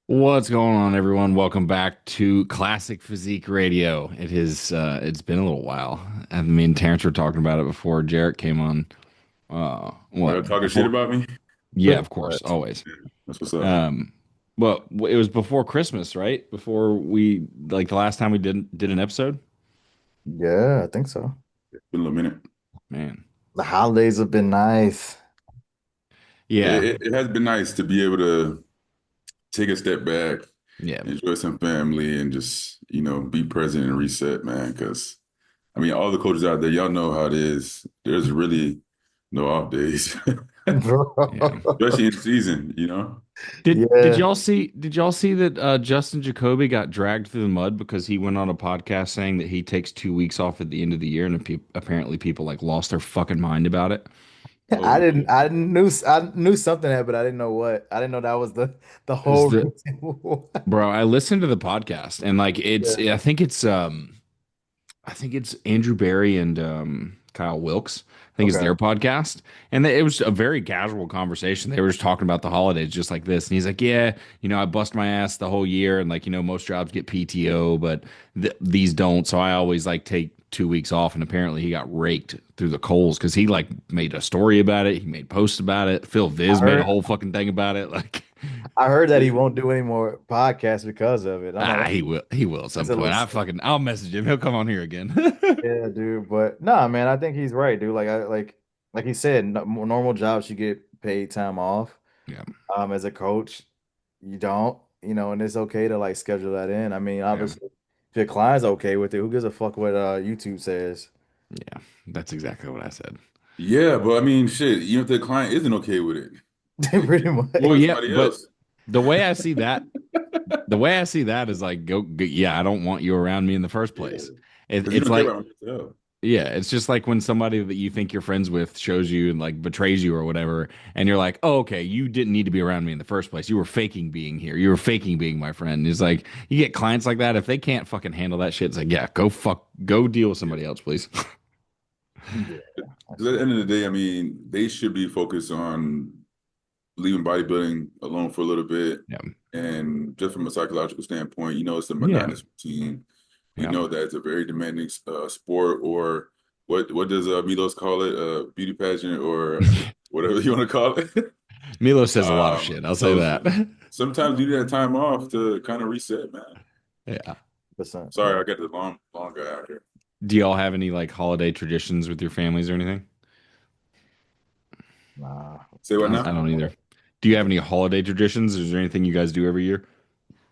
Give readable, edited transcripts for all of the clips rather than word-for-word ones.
What's going on, everyone? Welcome back to Classic Physique Radio. It's been a little while. Me and Terrence were talking about it before Jarek came on. Y'all What talking shit before? about me? Yeah, of course, What? always. Yeah, that's what's up. Um, but it was before Christmas, right? Before we like the last time we did an episode. Yeah, I think so. Been a little minute. Man, The holidays have been nice. Yeah, yeah, it has been nice to be able to take a step back, yeah. enjoy some family, and just, be present and reset, man. Because, I mean, all the coaches out there, y'all know how it is. There's really no off days, Yeah. especially in season. Did Yeah. y'all see that Justin Jacoby got dragged through the mud because he went on a podcast saying that he takes 2 weeks off at the end of the year, and apparently people like lost their fucking mind about it. Oh, yeah. I knew something happened. I didn't know what. I didn't know that was the Is whole the reason. Bro, I listened to the podcast and like Yeah. I think it's Andrew Barry and Kyle Wilkes. I think it's Okay. their podcast. And it was a very casual conversation. They were just talking about the holidays just like this. And he's like, yeah, I bust my ass the whole year. And like, most jobs get PTO, but these don't. So I always like take 2 weeks off. And apparently he got raked through the coals because he like made a story about it. He made posts about it. Phil I Viz made a heard whole fucking thing about it. Like, I heard that he won't do any more podcasts because of it. I'm like, he will. He will at that's some a point. little sick. I'll message him. He'll come on here again. Yeah, dude. But nah, man, I think he's right, dude. Like he said, no, normal jobs you get paid time off. Yeah. As a coach, you don't, and it's okay to like schedule that in. I mean, Yeah. obviously, if your client's okay with it, who gives a fuck what YouTube says? Yeah. That's exactly what I said. Yeah, but I mean, shit, even if the client isn't okay with it, Pretty go Well, with much. yeah, somebody but else. the way I see that, the way I see that is like, yeah, I don't want you around me in the first Yeah, place. because you It's don't care like, about mental health. yeah, it's just like when somebody that you think you're friends with shows you and like betrays you or whatever, and you're like, oh, okay, you didn't need to be around me in the first place. You were faking being here. You were faking being my friend. It's like you get clients like that. If they can't fucking handle that shit, it's like, yeah, go deal with somebody else, please. Yeah, I 'Cause at see. the end of the day, I mean, they should be focused on leaving bodybuilding alone for a little bit. Yeah. And just from a psychological standpoint, it's a Yeah. monotonous routine. We Yeah. know that it's a very demanding sport, or what does Milos call it? Beauty pageant or whatever you want to call it. Milo says a lot of shit. I'll say So that. sometimes you need that time off to kind of reset, man. Yeah. Percent. Sorry, Yeah. I got the long guy out here. Do y'all have any like holiday traditions with your families or anything? Nah. Say what I now? don't either. Do you have any holiday traditions? Is there anything you guys do every year?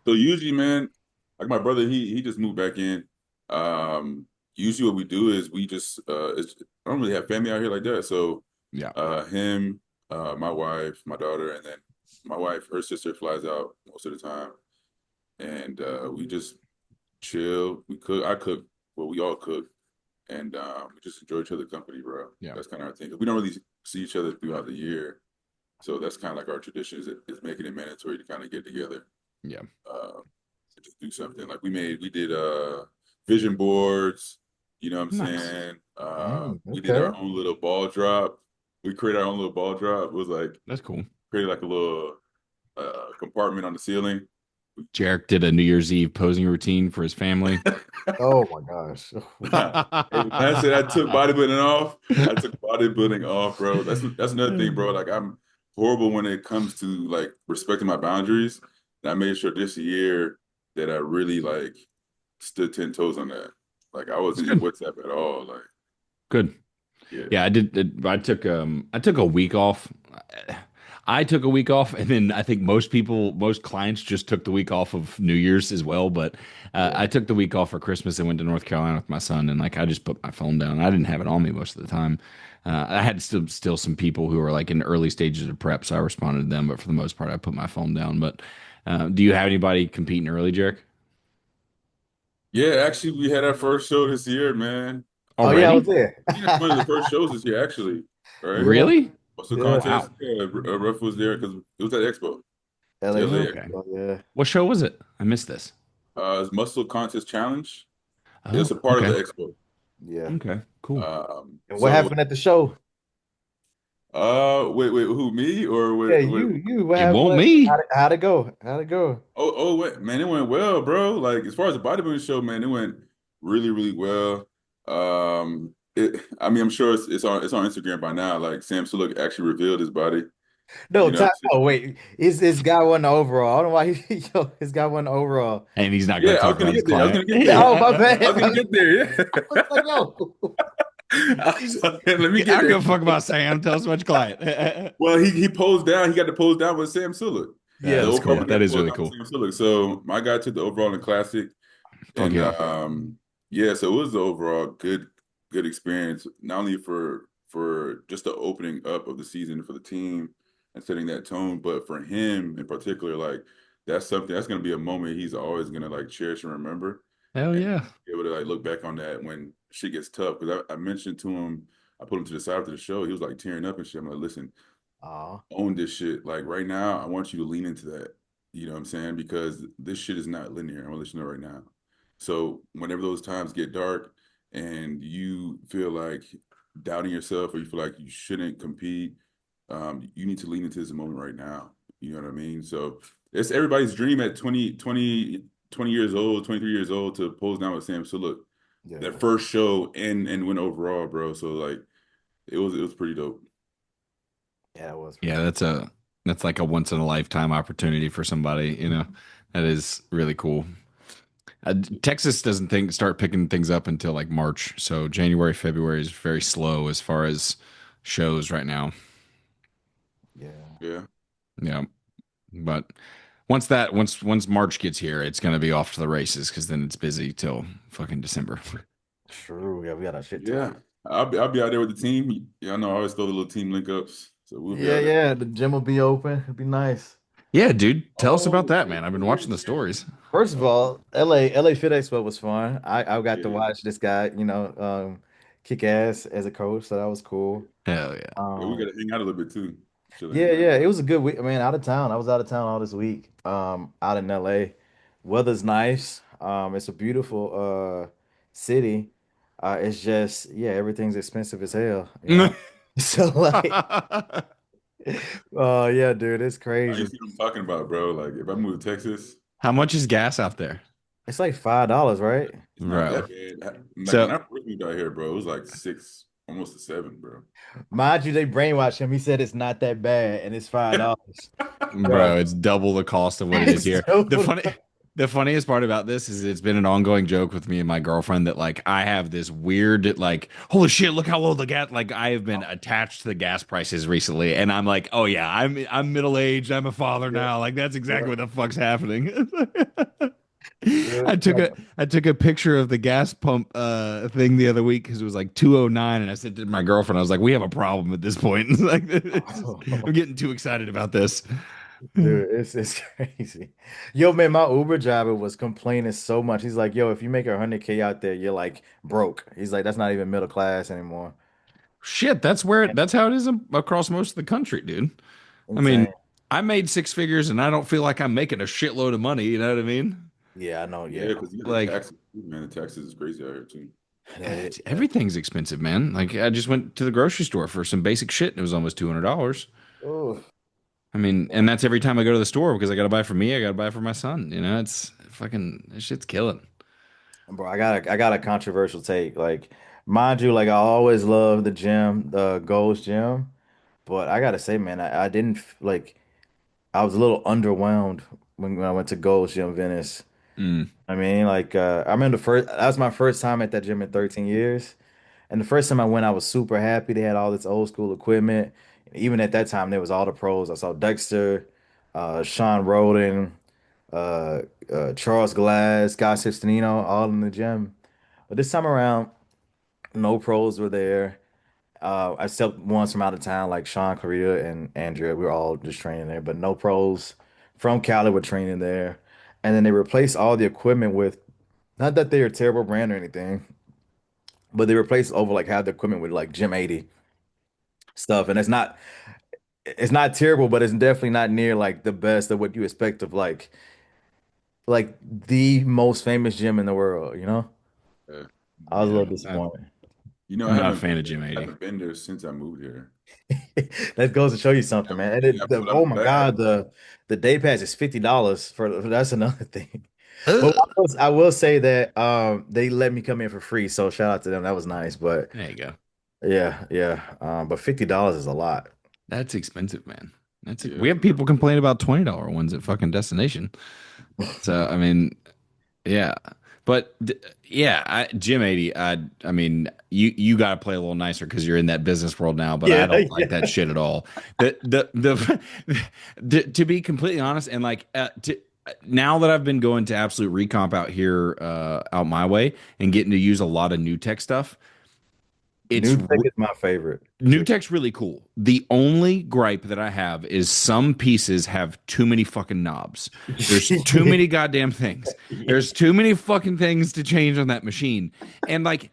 So usually, man, like my brother, he just moved back in. Um, Usually what we do is we just I don't really have family out here like that. So Yeah. him, my wife, my daughter, and then my wife, her sister flies out most of the time. And we just chill. We cook, I cook, well, we all cook, and we just enjoy each other's company, bro. Yeah. That's kind of our thing. We don't really see each other throughout the year. So that's kind of like our tradition is making it mandatory to kind of get together Yeah. uh, to just do something. Like we did vision boards. You know what I'm Nice. saying? We did Okay. our own little ball drop. We created our own little ball drop. It was like That's cool. created like a little compartment on the ceiling. Jarek did a New Year's Eve posing routine for his family. Oh my gosh. Nah. Hey, when I said I took bodybuilding off, I took bodybuilding off, bro. That's another thing, bro. Like I'm horrible when it comes to like respecting my boundaries. And I made sure this year that I really like stood 10 toes on that. Like I It's wasn't in good. WhatsApp at all. Like, Good. yeah. Yeah, I did. I took a week off. I took a week off, and then I think most clients just took the week off of New Year's as well. But Yeah. I took the week off for Christmas and went to North Carolina with my son, and like I just put my phone down. I didn't have it on me most of the time. I had still some people who were like in early stages of prep, so I responded to them. But for the most part, I put my phone down. But do you have anybody competing early, Jarek? Yeah, actually we had our first show this year, man. Oh yeah, I was Already? there. I think it's one of the first shows this year, actually. Right? Yeah. Really? Muscle Yeah. contest. Wow. Yeah, Ruff was there because it was at Expo, LA the LA Fit Okay. Expo. Expo, yeah. What show was it? I missed this. It's Muscle Contest Challenge. It's Oh, a part of okay. the expo. Yeah. Okay, cool. And what So happened at the show? Wait, who, me or Yeah, what? you. What It happened? won't What? me. How'd it go? How'd it go? Oh, wait, man, it went well, bro. Like as far as the bodybuilding show, man, it went really, really well. I mean, I'm sure it's on Instagram by now. Like Sam Sulek actually revealed his body. No, You know what I'm oh saying? wait, his guy won the overall. I don't know why yo, his guy won the overall. And he's not going Yeah, to I was talk gonna about his get there. I was client. gonna get there. Oh my I bad. was gonna get there. I was Yeah. like, yo. Let me I get don't there. give a fuck about Sam. Tell us about your client. Yeah, Well, he posed down. He got to pose down with Sam Sulek. Yeah, The that's overall cool. winner That got to is pose really down with cool. Sam Sulek. So my guy took the overall in the classic, Fuck and yeah. yeah, so it was the overall good experience. Not only for just the opening up of the season for the team and setting that tone, but for him in particular, like that's something that's gonna be a moment he's always gonna like cherish and remember, Hell and yeah. be able to like look back on that when shit gets tough. Because I mentioned to him, I put him to the side after the show. He was like tearing up and shit. I'm like, listen, Oh, own this shit. Like right now, I want you to lean into that. You know what I'm saying? Because this shit is not linear. I'm gonna let you know right now. So whenever those times get dark and you feel like doubting yourself or you feel like you shouldn't compete, you need to lean into this moment right now. You know what I mean? So it's everybody's dream at 20 years old, 23 years old to pose down with Sam. So look, that yeah. first show and win overall, bro. So like it was pretty dope. Yeah, it was pretty Yeah, dope. that's like a once in a lifetime opportunity for somebody, you know. That is really cool. Texas doesn't think start picking things up until like March, so January, February is very slow as far as shows right now. Yeah. Yeah. Yeah, but once March gets here, it's gonna be off to the races because then it's busy till fucking December. True. Yeah, we got a shit ton. Yeah, I'll be out there with the team. Yeah, I know I always throw the little team link ups, so we'll be Yeah, out there. yeah. The gym will be open. It'd be nice. Yeah, dude, tell us about Oh, that, yeah, man. I've been yeah, watching the stories. First of yeah. all, LA Fit Expo was fun. I got to Yeah, watch this guy, kick ass as a coach, so that was cool. Hell yeah. yeah, we Um, gotta hang out a little bit too. Chilling, yeah, man. yeah, it was a good week. I mean, out of town. I was out of town all this week. Out in LA. Weather's nice. It's a beautiful city. It's just yeah, everything's expensive as hell, you know. So like, oh yeah, dude, it's Now you crazy. see what I'm talking about, bro. Like if I move to Texas, How much is gas out there, It's like $5, right? it's not bro? that bad. Like when So I first moved out here, bro, it was like six, almost to seven, bro. Mind you, they brainwashed him. He said it's not that bad, and it's $5. bro, Bro, it's double the cost of what it is it's here. so The funniest part about this is it's been an ongoing joke with me and my girlfriend that like I have this weird like holy shit, look how low the gas like I have been attached to the gas prices recently and I'm like, "Oh yeah, I'm middle-aged, I'm a father yeah, now." Like that's exactly yeah, what the fuck's happening. yeah. I took a picture of the gas pump thing the other week because it was like 209 and I said to my girlfriend, I was like, "We have a problem at this point." It's like I'm getting too excited about this. Dude, it's crazy. Yo, man, my Uber driver was complaining so much. He's like, "Yo, if you make 100K out there, you're like broke." He's like, "That's not even middle class anymore." Shit, that's how it is across most of the country, dude. I mean, Insane. I made six figures and I don't feel like I'm making a shitload of money, you know what I mean? Yeah, I know. Yeah, Yeah, because you got the Like taxes, too, man. The taxes is crazy out here too. yeah. everything's expensive, man. Like I just went to the grocery store for some basic shit and it was almost $200. Oh, I mean, and that's every time I go to the store because I got to buy for me, I got to buy for my son, you know? It's fucking this shit's killing. bro, I got a controversial take. Like, mind you, like I always love the gym, the Gold's Gym, but I gotta say, man, I didn't like. I was a little underwhelmed when I went to Gold's Gym Venice. Mm. I mean, like I remember that was my first time at that gym in 13 years. And the first time I went, I was super happy. They had all this old school equipment. Even at that time, there was all the pros. I saw Dexter, Sean Roden, uh, Charles Glass, Guy Sistanino, all in the gym. But this time around, no pros were there. I stepped ones from out of town, like Sean Correa and Andrea. We were all just training there, but no pros from Cali were training there. And then they replaced all the equipment with, not that they're a terrible brand or anything, but they replaced over like half the equipment with like Gym 80 stuff. And it's not terrible, but it's definitely not near like the best of what you expect of like the most famous gym in the world, you know? Yeah. I was a Yeah. little disappointed. I'm not a fan of Gym I 80. haven't been there since I moved here. That goes to show you something, man. And Yeah, but oh I'm my glad. God, the day pass is $50 for that's another thing. But Ugh. I will say that they let me come in for free, so shout out to them. That was nice. But There you go. yeah, yeah. But $50 is a lot. That's expensive, man. Yeah, We have people complain about $20 ones at fucking Destination. So I mean, yeah, but yeah, Gym 80. I mean, you got to play a little nicer because you're in that business world now. But I Yeah, don't like that yeah. shit at all. To be completely honest, and like now that I've been going to absolute recomp out here, out my way, and getting to use a lot of new tech stuff, it's New Tech is my favorite for New sure. tech's really cool. The only gripe that I have is some pieces have too many fucking knobs. There's too many goddamn things. There's too many fucking things to change on that machine. And like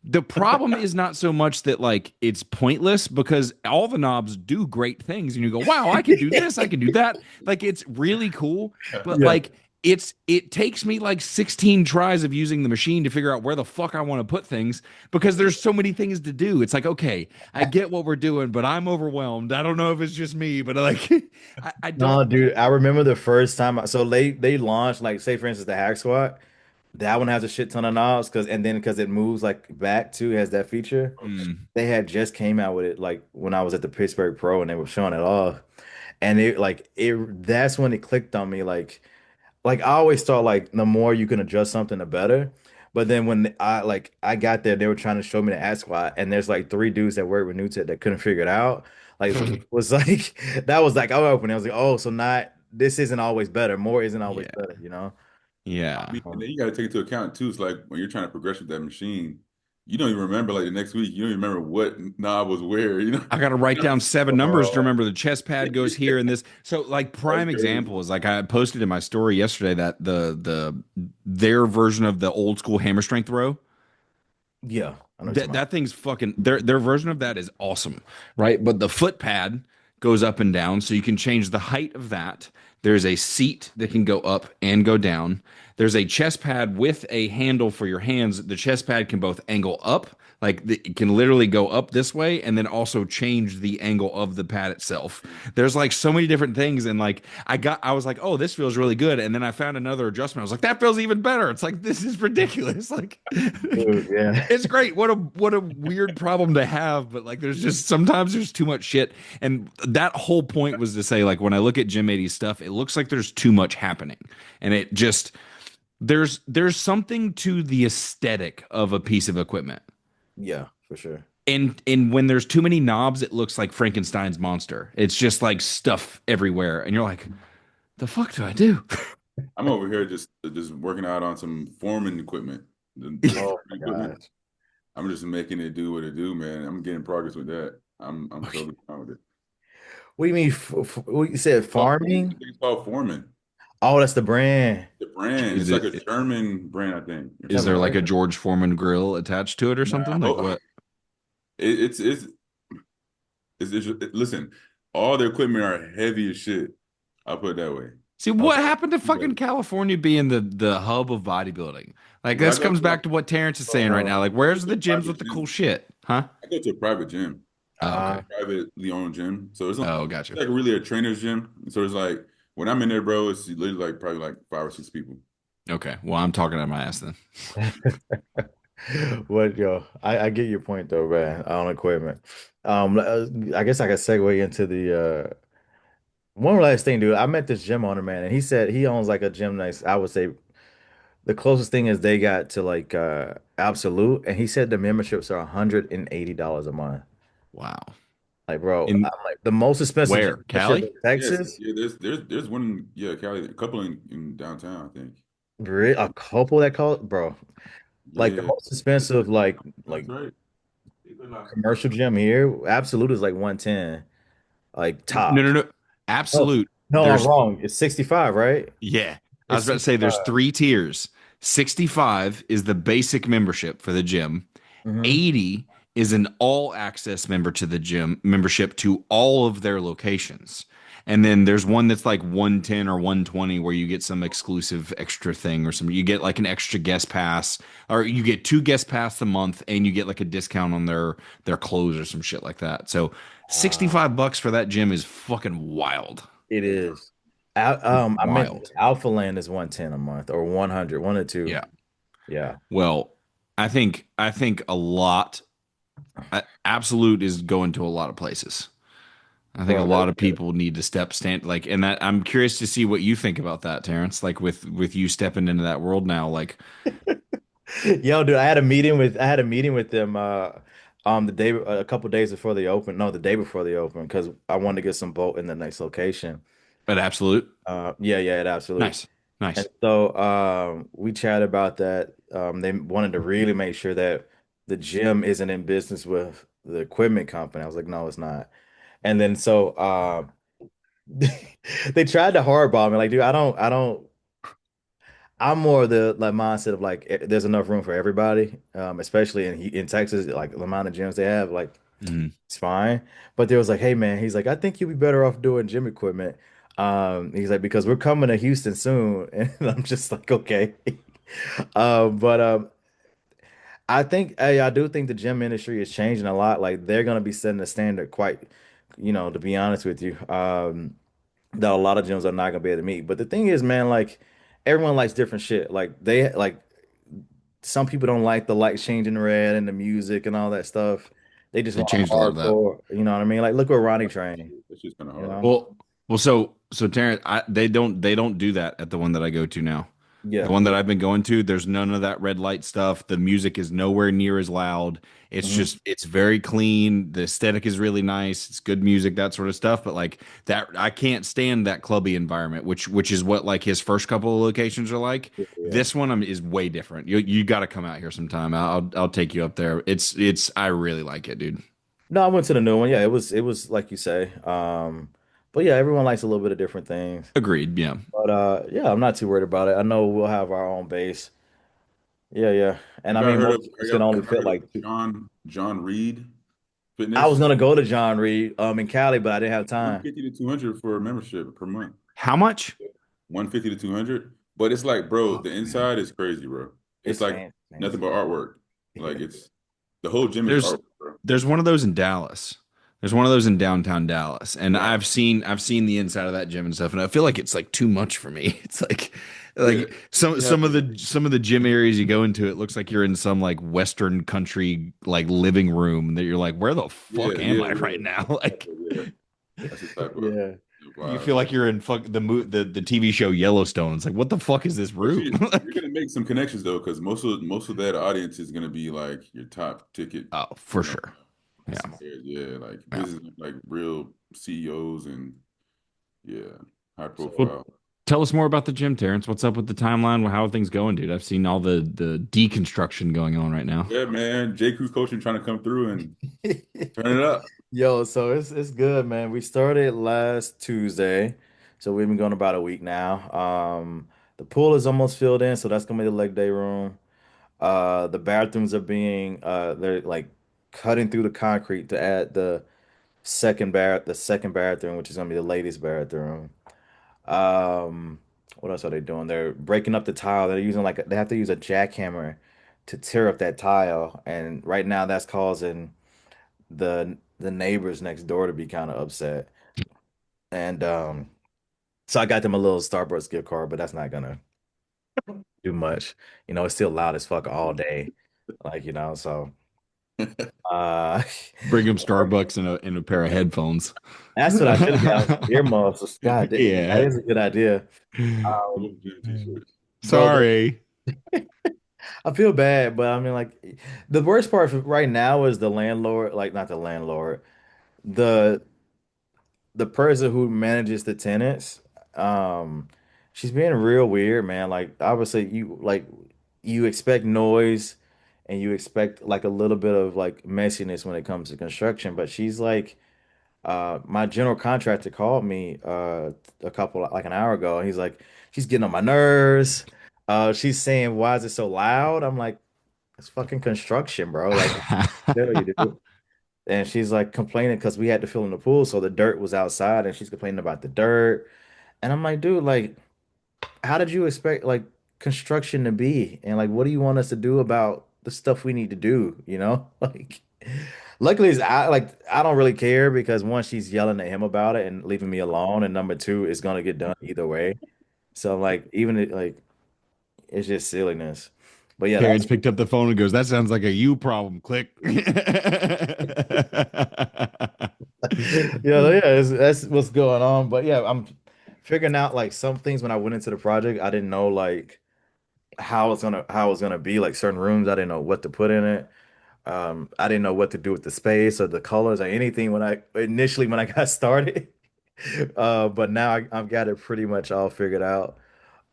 the problem is not so much that like it's pointless because all the knobs do great things and you go, "Wow, I can do this, I can do that." Like it's really cool, but Yeah. like it takes me like 16 tries of using the machine to figure out where the fuck I want to put things because there's so many things to do. It's like, okay, I get what we're doing, but I'm overwhelmed. I don't know if it's just me, but like I don't. No, dude, I remember the first time. So they launched like say for instance the hack squat. That one has a shit ton of knobs because it moves like back too has that feature. Mm. They had just came out with it like when I was at the Pittsburgh Pro and they were showing it off. And it that's when it clicked on me like I always thought like the more you can adjust something the better. But then when I got there, they were trying to show me the ad squat, and there's like three dudes that work with Newtet that couldn't figure it out. Like it was like that was like I opened. I was like, oh, so not this isn't always better. More isn't always Yeah. better, you know? Yeah. I mean, and Um, then you got to take into account too. It's like when you're trying to progress with that machine, you don't even remember like the next week. You don't even remember what knob was where. You know, I got to write down seven numbers to uh, remember the chest pad goes here and this. So like that's prime crazy. example is like I posted in my story yesterday that their version of the old school hammer strength row. yeah, I know what you're talking That thing's fucking their version of that is awesome, right? But the foot pad goes up and down, so you can change the height of that. There's a seat that can go up and go down. There's a chest pad with a handle for your hands. The chest pad can both angle up, it can literally go up this way, and then also change the angle of the pad itself. There's like so many different things, and like I was like, oh, this feels really good, and then I found another adjustment. I was like, that feels even better. It's like this is ridiculous. Like about. Dude, yeah. it's great. What a weird problem to have, but like there's just sometimes there's too much shit. And that whole point was to say, like, when I look at Jim 80's stuff, it looks like there's too much happening. And it just there's something to the aesthetic of a piece of equipment. Yeah, for sure. And when there's too many knobs, it looks like Frankenstein's monster. It's just like stuff everywhere. And you're like, the fuck do I do? I'm over here just working out on some forming equipment. The Oh forming my equipment. gosh. I'm just making it do what it do, man. I'm getting progress with that. I'm totally fine with it. What do you mean? What you said I farming? think it's called Foreman. Oh, that's the brand. The brand. Is It's like a it German brand, I think, or is Never there something. like heard a of George Foreman grill attached to it or something? Like No, what? listen, all the equipment are heavy as shit. I'll put it that way. See, it. what Okay. happened to fucking California being the hub of bodybuilding? Like Well, this comes back to what Terrence is saying right now. Like, I go where's to the a gyms private with the cool gym. shit? Huh? I go to a private gym, Oh, okay. Uh, privately owned gym. So Oh, it's gotcha. like really a trainer's gym. So it's like when I'm in there, bro, it's literally like probably like five or six people. Okay. Well, I'm talking out my ass then. what yo? I get your point though, man. On equipment. I guess I could segue into the one last thing, dude. I met this gym owner, man, and he said he owns like a gym next. I would say the closest thing is they got to like Absolute, and he said the memberships are $180 a month. Wow. Like, bro, I'm In like the most expensive gym where? membership Cali? in Yes, Texas. yeah. There's one Cali, a couple in downtown, I think. A couple that call bro. Like the Yeah, most expensive, that's like right. commercial gym here, Absolute is like 110, like No, no, tops. no. Oh, Absolute. no, I'm There's wrong. It's 65, right? Yeah. I It's was about to say there's 65. three tiers. 65 is the basic membership for the gym. Hmm. 80 is an all access member to the gym membership to all of their locations. And then there's one that's like 110 or 120 where you get some exclusive extra thing or something. You get like an extra guest pass or you get two guest pass a month and you get like a discount on their clothes or some shit like that. So $65 for that gym is fucking wild. It is. I meant Wild. Alpha Land is 110 a month or 100, one or two. Yeah. Yeah. Well, I think a lot Absolute is going to a lot of places. I think a Bro, lot of people need to stand like, and that I'm curious to see what you think about that, Terrence. Like with you stepping into that world now, like yo, dude, I had a meeting with them the day a couple days before the open. No, the day before the open because I wanted to get some boat in the next location. at Absolute. Yeah, yeah, it absolute. Nice, And nice. so we chatted about that. They wanted to really make sure that the gym isn't in business with the equipment company. I was like, no, it's not. And then so they tried to hardball me. Like, dude, I'm more the like mindset of like there's enough room for everybody, especially in Texas, like the amount of gyms they have, like Mhm. it's fine. But there was like, hey man, he's like, I think you'd be better off doing gym equipment. He's like, because we're coming to Houston soon, and I'm just like, okay. But I think I do think the gym industry is changing a lot. Like they're gonna be setting the standard quite, to be honest with you. That a lot of gyms are not gonna be able to meet. But the thing is, man, like everyone likes different shit. Like they like some people don't like the lights changing red and the music and all that stuff. They just They want changed a lot of that. hardcore. You know what I mean? Like look what Ronnie trained. It's just kind of You hard. know? Well, so Terrence, they don't do that at the one that I go to now. The Yeah. one that I've been going to, there's none of that red light stuff. The music is nowhere near as loud. Mhm. It's very clean. The aesthetic is really nice. It's good music, that sort of stuff. But like that, I can't stand that clubby environment, which is what like his first couple of locations are like. Yeah. This one is way different. You got to come out here sometime. I'll take you up there. It's I really like it, dude. No, I went to the new one. Yeah, it was like you say. But yeah, everyone likes a little bit of different things. Agreed. Yeah. But yeah, I'm not too worried about it. I know we'll have our own base. Yeah, yeah. And Have I y'all mean heard of most have gyms can y'all only ever fit heard of like two. John Reed I was Fitness? gonna go to John Reed in Cali, but I didn't have time. 150 to 200 for a membership per month. How much? 150 to 200. But it's like, bro, Fuck, the man. inside is crazy, bro. It's It's like nothing fancy. but artwork. Like it's the whole gym is There's artwork, bro. there's one of those in Dallas. There's one of those in downtown Dallas, and Yeah. I've seen the inside of that gym and stuff, and I feel like it's like too much for me. It's Yeah. like some You have some of to, the gym areas you go into, it looks like you're in some like Western country like living room that you're like, where the yeah, fuck am yeah, I yeah. right now? Like Yeah. That's the type of Yeah. you vibe. feel like you're in the TV show Yellowstone. It's like, what the fuck is this But room? you're gonna make some connections though, because most of that audience is gonna be like your top ticket, Oh, for you know, sure. Yeah. yeah, like Yeah. business like real CEOs and yeah, high So Well, profile. tell us more about the gym, Terrence. What's up with the timeline? How are things going, dude? I've seen all the deconstruction going on right now. Yeah, man. J. Crew's coaching trying to come through and turn it up. yo, so it's good, man. We started last Tuesday, so we've been going about a week now. The pool is almost filled in, so that's gonna be the leg day room. The bathrooms are being they're like cutting through the concrete to add the second bathroom, which is gonna be the ladies' bathroom. Um, what else are they doing? They're breaking up the tile. They're using they have to use a jackhammer to tear up that tile, and right now that's causing the neighbors next door to be kind of upset. And so I got them a little Starbucks gift card, but that's not gonna do much. It's still loud as fuck all day. Like, so uh Bring him Starbucks and a pair of headphones. that's what I should have got some earmuffs. God, that Yeah. is a good idea. Cool Um, gym t-shirts. bro, Sorry. I feel bad, but I mean, like, the worst part right now is the landlord, like, not the landlord, the the person who manages the tenants. Um, she's being real weird, man. Like, obviously, you expect noise and you expect like a little bit of like messiness when it comes to construction, but she's like, my general contractor called me a couple like an hour ago, and he's like, she's getting on my nerves. She's saying, "Why is it so loud?" I'm like, it's fucking construction, bro. Like, tell you, dude. And she's like complaining because we had to fill in the pool, so the dirt was outside, and she's complaining about the dirt. And I'm like, dude, like, how did you expect like construction to be? And like, what do you want us to do about the stuff we need to do? You know, like, luckily, I don't really care because one, she's yelling at him about it and leaving me alone, and number two, it's gonna get done either way. So like, like, it's just silliness. But yeah, Terrence that's picked up the phone and goes, "That sounds like a you problem." Click. that's what's going on. But yeah, I'm figuring out like some things when I went into the project, I didn't know like how it's gonna be. Like certain rooms, I didn't know what to put in it. I didn't know what to do with the space or the colors or anything when I got started. But now I've got it pretty much all figured out.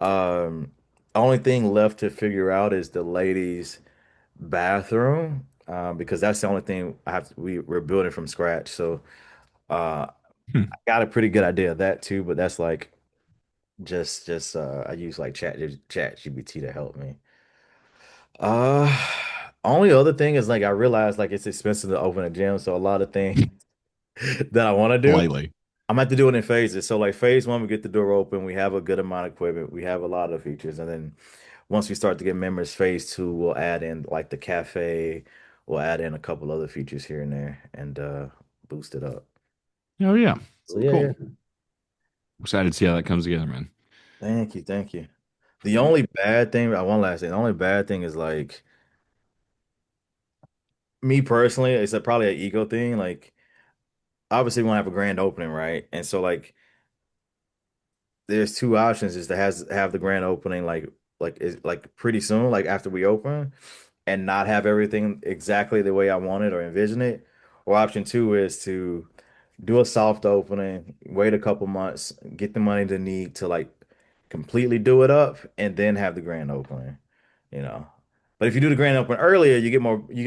Um, only thing left to figure out is the ladies' bathroom, because that's the only thing we're building from scratch. So I got a pretty good idea of that too, but that's like just I use like chat GBT to help me. Uh only other thing is like I realized like it's expensive to open a gym, so a lot of things that I want to do, Slightly. I'm gonna have to do it in phases. So like phase one, we get the door open, we have a good amount of equipment, we have a lot of features, and then once we start to get members, phase two, we'll add in like the cafe, we'll add in a couple other features here and there and boost it up. Oh yeah. So yeah, Cool. yeah. Excited to see how that comes together, man. Thank you, thank you. The only bad thing, one last thing, the only bad thing is like me personally, it's probably an ego thing. Like obviously we want to have a grand opening, right? And so like there's two options is to have the grand opening like is like pretty soon, like after we open, and not have everything exactly the way I want it or envision it. Or option two is to do a soft opening, wait a couple months, get the money to need to like completely do it up, and then have the grand opening, you know. But if you do the grand opening earlier, you get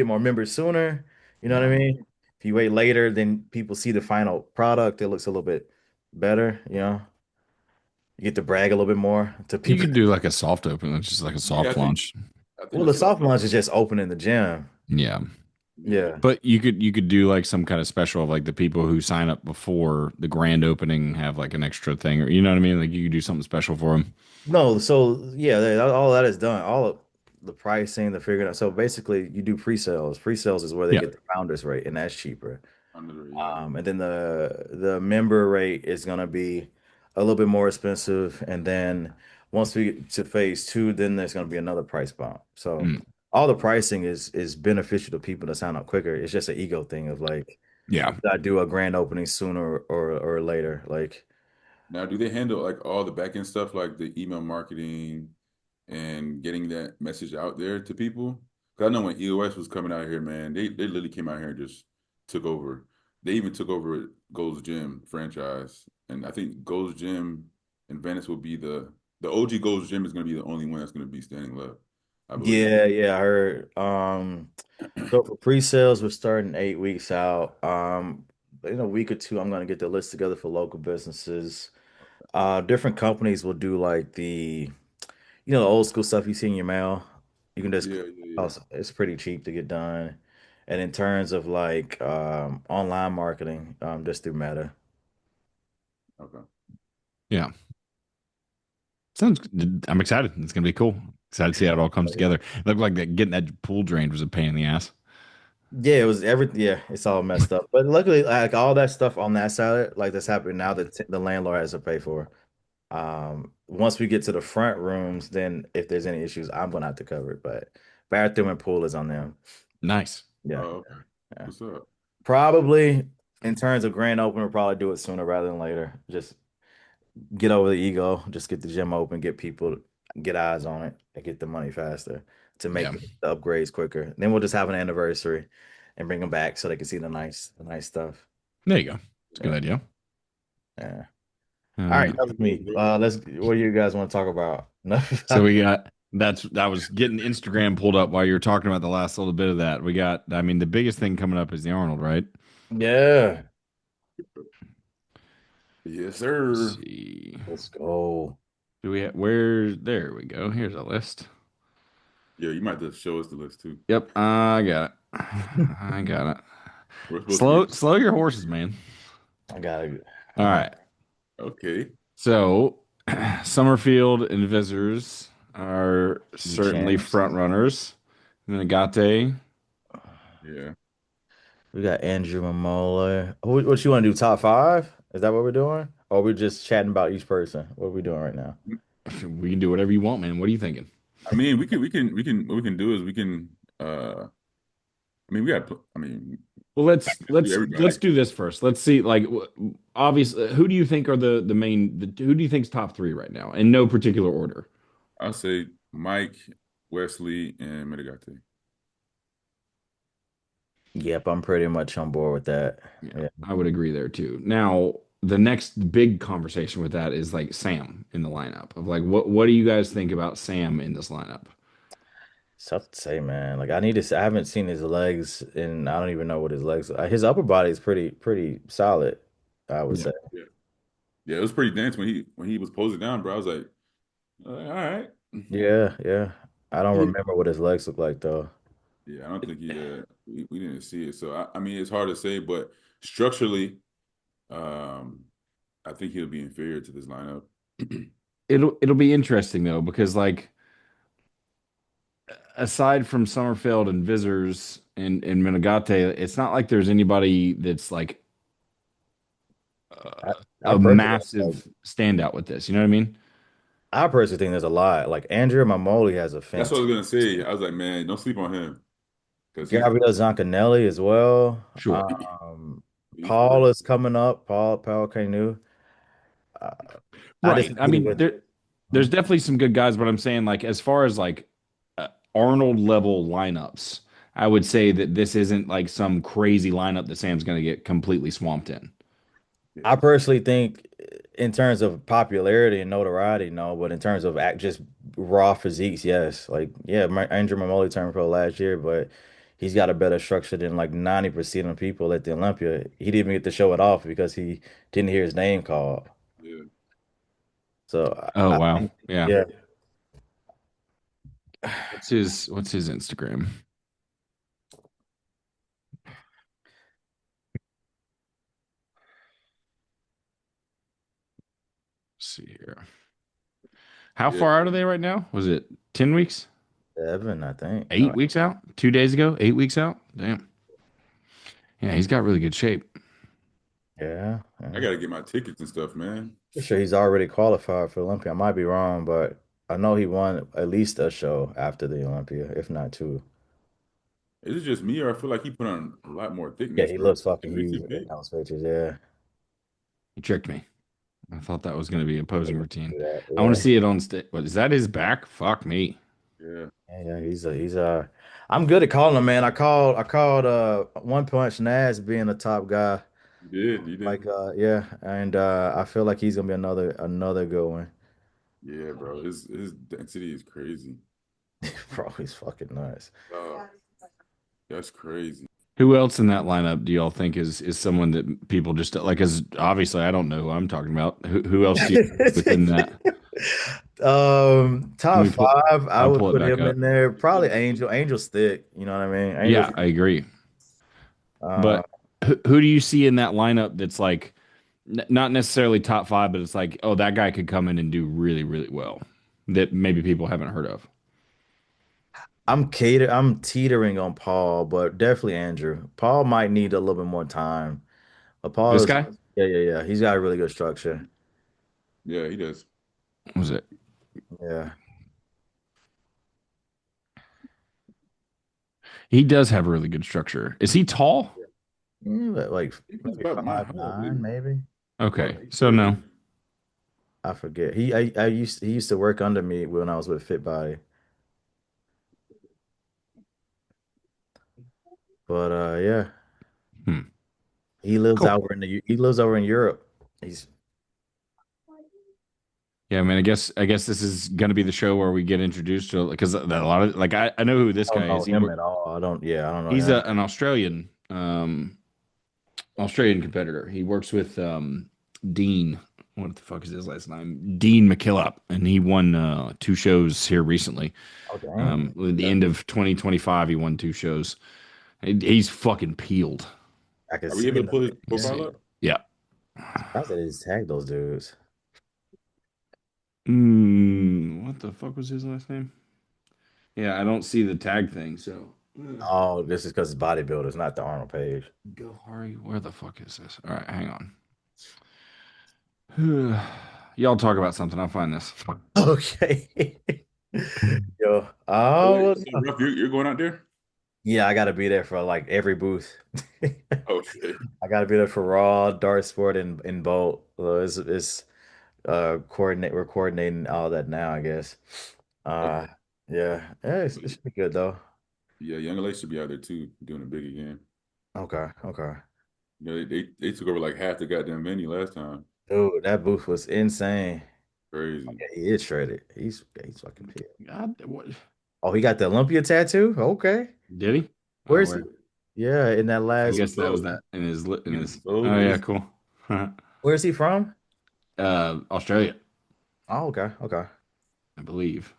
more members sooner. You know what Yeah. I mean? If you wait later, then people see the final product. It looks a little bit better, you know. You get to brag a little bit more to You people. could do like a soft open, it's just like a Yeah, soft launch. I think Well, the the soft soft launch launch is just opening the gym. Yeah. yeah. Yeah. But you could do like some kind of special of like the people who sign up before the grand opening have like an extra thing, or you know what I mean? Like you could do something special for them. No, so yeah, all that is done. All of the pricing, the figuring out. So basically, you do pre-sales. Pre-sales is where they Yeah. get the founders rate, and that's cheaper. Yeah. And then the member rate is gonna be a little bit more expensive. And then once we get to phase two, then there's gonna be another price bump. So Mm. all the pricing is beneficial to people to sign up quicker. It's just an ego thing of like, Yeah. I do a grand opening sooner or later. Like, Now, do they handle like all the back end stuff, like the email marketing and getting that message out there to people? Because I know when EOS was coming out here, man, they literally came out here and just took over. They even took over Gold's Gym franchise, and I think Gold's Gym in Venice will be the OG Gold's Gym is going to be the only one that's going to be standing left, I believe. yeah, yeah, I heard. So for pre-sales, we're starting 8 weeks out. In a week or two, I'm gonna get the list together for local businesses. Different companies will do like the old school stuff you see in your mail. You can just, Yeah, yeah, yeah. also, it's pretty cheap to get done. And in terms of like online marketing, just through Meta. Okay. Yeah. Sounds I'm excited. It's gonna be cool. Excited to see how it all comes together. It looked like that getting that pool drained was a pain in the ass. Yeah, it was everything. Yeah, it's all messed up. But luckily, like all that stuff on that side, like that's happening now that the landlord has to pay for. Once we get to the front rooms, then if there's any issues, I'm gonna have to cover it. But bathroom and pool is on them. Nice. Yeah, Oh, okay. yeah. What's up? Probably in terms of grand opening, we'll probably do it sooner rather than later. Just get over the ego, just get the gym open, get people, get eyes on it, and get the money faster to make Yeah. the upgrades quicker. Then we'll just have an anniversary and bring them back so they can see the nice stuff. There you go. It's a good Yeah, idea. yeah. All All right, right. enough of me. What do you guys want to talk about? So we got that was getting Instagram pulled up while you were talking about the last little bit of that. We got, I mean, the biggest thing coming up is the Arnold, right? Yeah, Yes, Let's sir. see. let's go. Do we have, where there we go. Here's a list. Yeah, you might have to show us the list too. Yep, I got it. I got it. We're supposed to be Slow your horses, man. I gotta. All right. okay. So, Summerfield and Visitors are You certainly champs. front runners. Nagate. Yeah. We got Andrew Mamola. What you want to do? Top five? Is that what we're doing? Or are we just chatting about each person? What are we doing right now? We can do whatever you want, man. What are you thinking? I mean, what we can do is we can I mean, I mean, Well, I can do let's everybody. do this first. Let's see. Like, obviously, who do you think are the main? Who do you think's top three right now, in no particular order? I'll say Mike, Wesley, and Medigate. Yep, I'm pretty much on board with that. Yeah, Yeah. I would agree there too. Now, the next big conversation with that is like Sam in the lineup of like, what do you guys think about Sam in this lineup? It's tough to say, man. Like I need to. I haven't seen his legs, and I don't even know what his legs. His upper body is pretty solid, I would Yeah. say. Yeah. Yeah, it was pretty dense when he was posing down, bro. I was like, all right. Yeah, yeah. I don't remember what his legs look like though. Yeah, I don't think we didn't see it. So I mean, it's hard to say, but structurally, um, I think he'll be inferior to this lineup. It'll be interesting though because like aside from Summerfield and Visitors and Minagate, it's not like there's anybody that's like I, I a personally like, massive standout with this. You know what I mean? I personally think there's a lot. Like Andrea Mamoli has a That's what I fantastic. was gonna say. I was like, man, don't sleep on him because Gabriel Zancanelli as well. Sure. he's Paul crazy. is coming up. Paul Canu. Uh, I Right. I disagree mean, with. there's definitely some good guys, but I'm saying like as far as like Arnold level lineups, I would say that this isn't like some crazy lineup that Sam's going to get completely swamped in. Yeah, I personally think, in terms of popularity and notoriety, no, but in terms of just raw physiques, yes. Like, yeah, Andrew Mamoli turned pro last year, but he's got a better structure than like 90% of people at the Olympia. He didn't even get to show it off because he didn't hear his name called. yeah. So Oh I wow. think, Yeah. yeah, What's his Instagram? Let's see here. How Yeah. far out are they right now? Was it 10 weeks? 7, I think. No, 8 weeks out? 2 days ago? 8 weeks out? Damn. Yeah, he's got really good shape. yeah, I yeah. gotta get my tickets and stuff, man. Pretty sure he's already qualified for Olympia. I might be wrong, but I know he won at least a show after the Olympia, if not two. Is it just me or I feel like he put on a lot more Yeah, thickness, he bro? looks fucking It makes huge it in big. those pictures. Yeah. He tricked me. I thought that was going to be a Yeah, posing routine. I want to yeah, see it on stage. What is that his back? Fuck me. Yeah, yeah. He's. I'm good at calling him, man. I called One Punch Naz being a top guy. you Like, did. yeah, and I feel like he's gonna be another good one. Yeah, bro. His density is crazy. Bro, he's fucking nuts. Oh, that's crazy. Who else in that lineup do y'all think is someone that people just like? As obviously, I don't know who I'm talking about. Who else do you within that? Let Top me pull. five, I I'll would pull it put back him in up. there. Probably Angel. Angel's thick. You know what I mean? Angel's. Yeah, I agree. Uh, But who do you see in that lineup that's like not necessarily top five, but it's like, oh, that guy could come in and do really, really well that maybe people haven't heard of? I'm teetering on Paul, but definitely Andrew. Paul might need a little bit more time. But Paul This is, guy yeah, yeah, yeah. He's got a really good structure. Yeah, he does. what was it? Yeah. He does have a really good structure. Is he tall? Yeah, but like He's maybe about my height, five I nine, believe. maybe. Okay, About so no. 8'7". I forget. He used to work under me when I was with Fit Body. But yeah, Hmm. Cool. he lives over in Europe. He's Yeah, man. I guess this is gonna be the show where we get introduced to because a lot of like I know who this I don't guy know is. him at all. I don't know He's him. an Australian competitor. He works with Dean. what the fuck is his last name? Dean McKillop, and he won 2 shows here recently. Oh, dang. At the end of 2025, he won 2 shows. He's fucking peeled. I can Are we see able to it. pull his You see profile it. up? Yeah. Surprised they just tagged those dudes. What the fuck was his last name? Yeah, I don't see the tag thing. So Oh, this is because it's bodybuilders, not the Arnold page. Gohari, where the fuck is this? All right, hang on. Y'all talk about something. I'll find this. Okay. Yo, Oh, oh wait, well, so no. Ruff, you're going out there? Yeah, I gotta be there for like every booth. Okay. I gotta be there for Raw, Dart Sport, and Bolt. So it's we're coordinating all that now, I guess. Uh Okay. yeah, it should be good though. Yeah, Young LA should be out there too, doing a big again. Okay, okay. You know, they took over like half the goddamn venue last time. Dude, that booth was insane. Crazy. Yeah, he is shredded. He's fucking pissed. God, what Oh, he got the Olympia tattoo? Okay. did he? Oh, Where's he? where? Yeah, in that I last guess that was So, that in his in yeah, his. so Oh yeah, is cool. where's he from? Australia, Oh, okay, okay. I believe.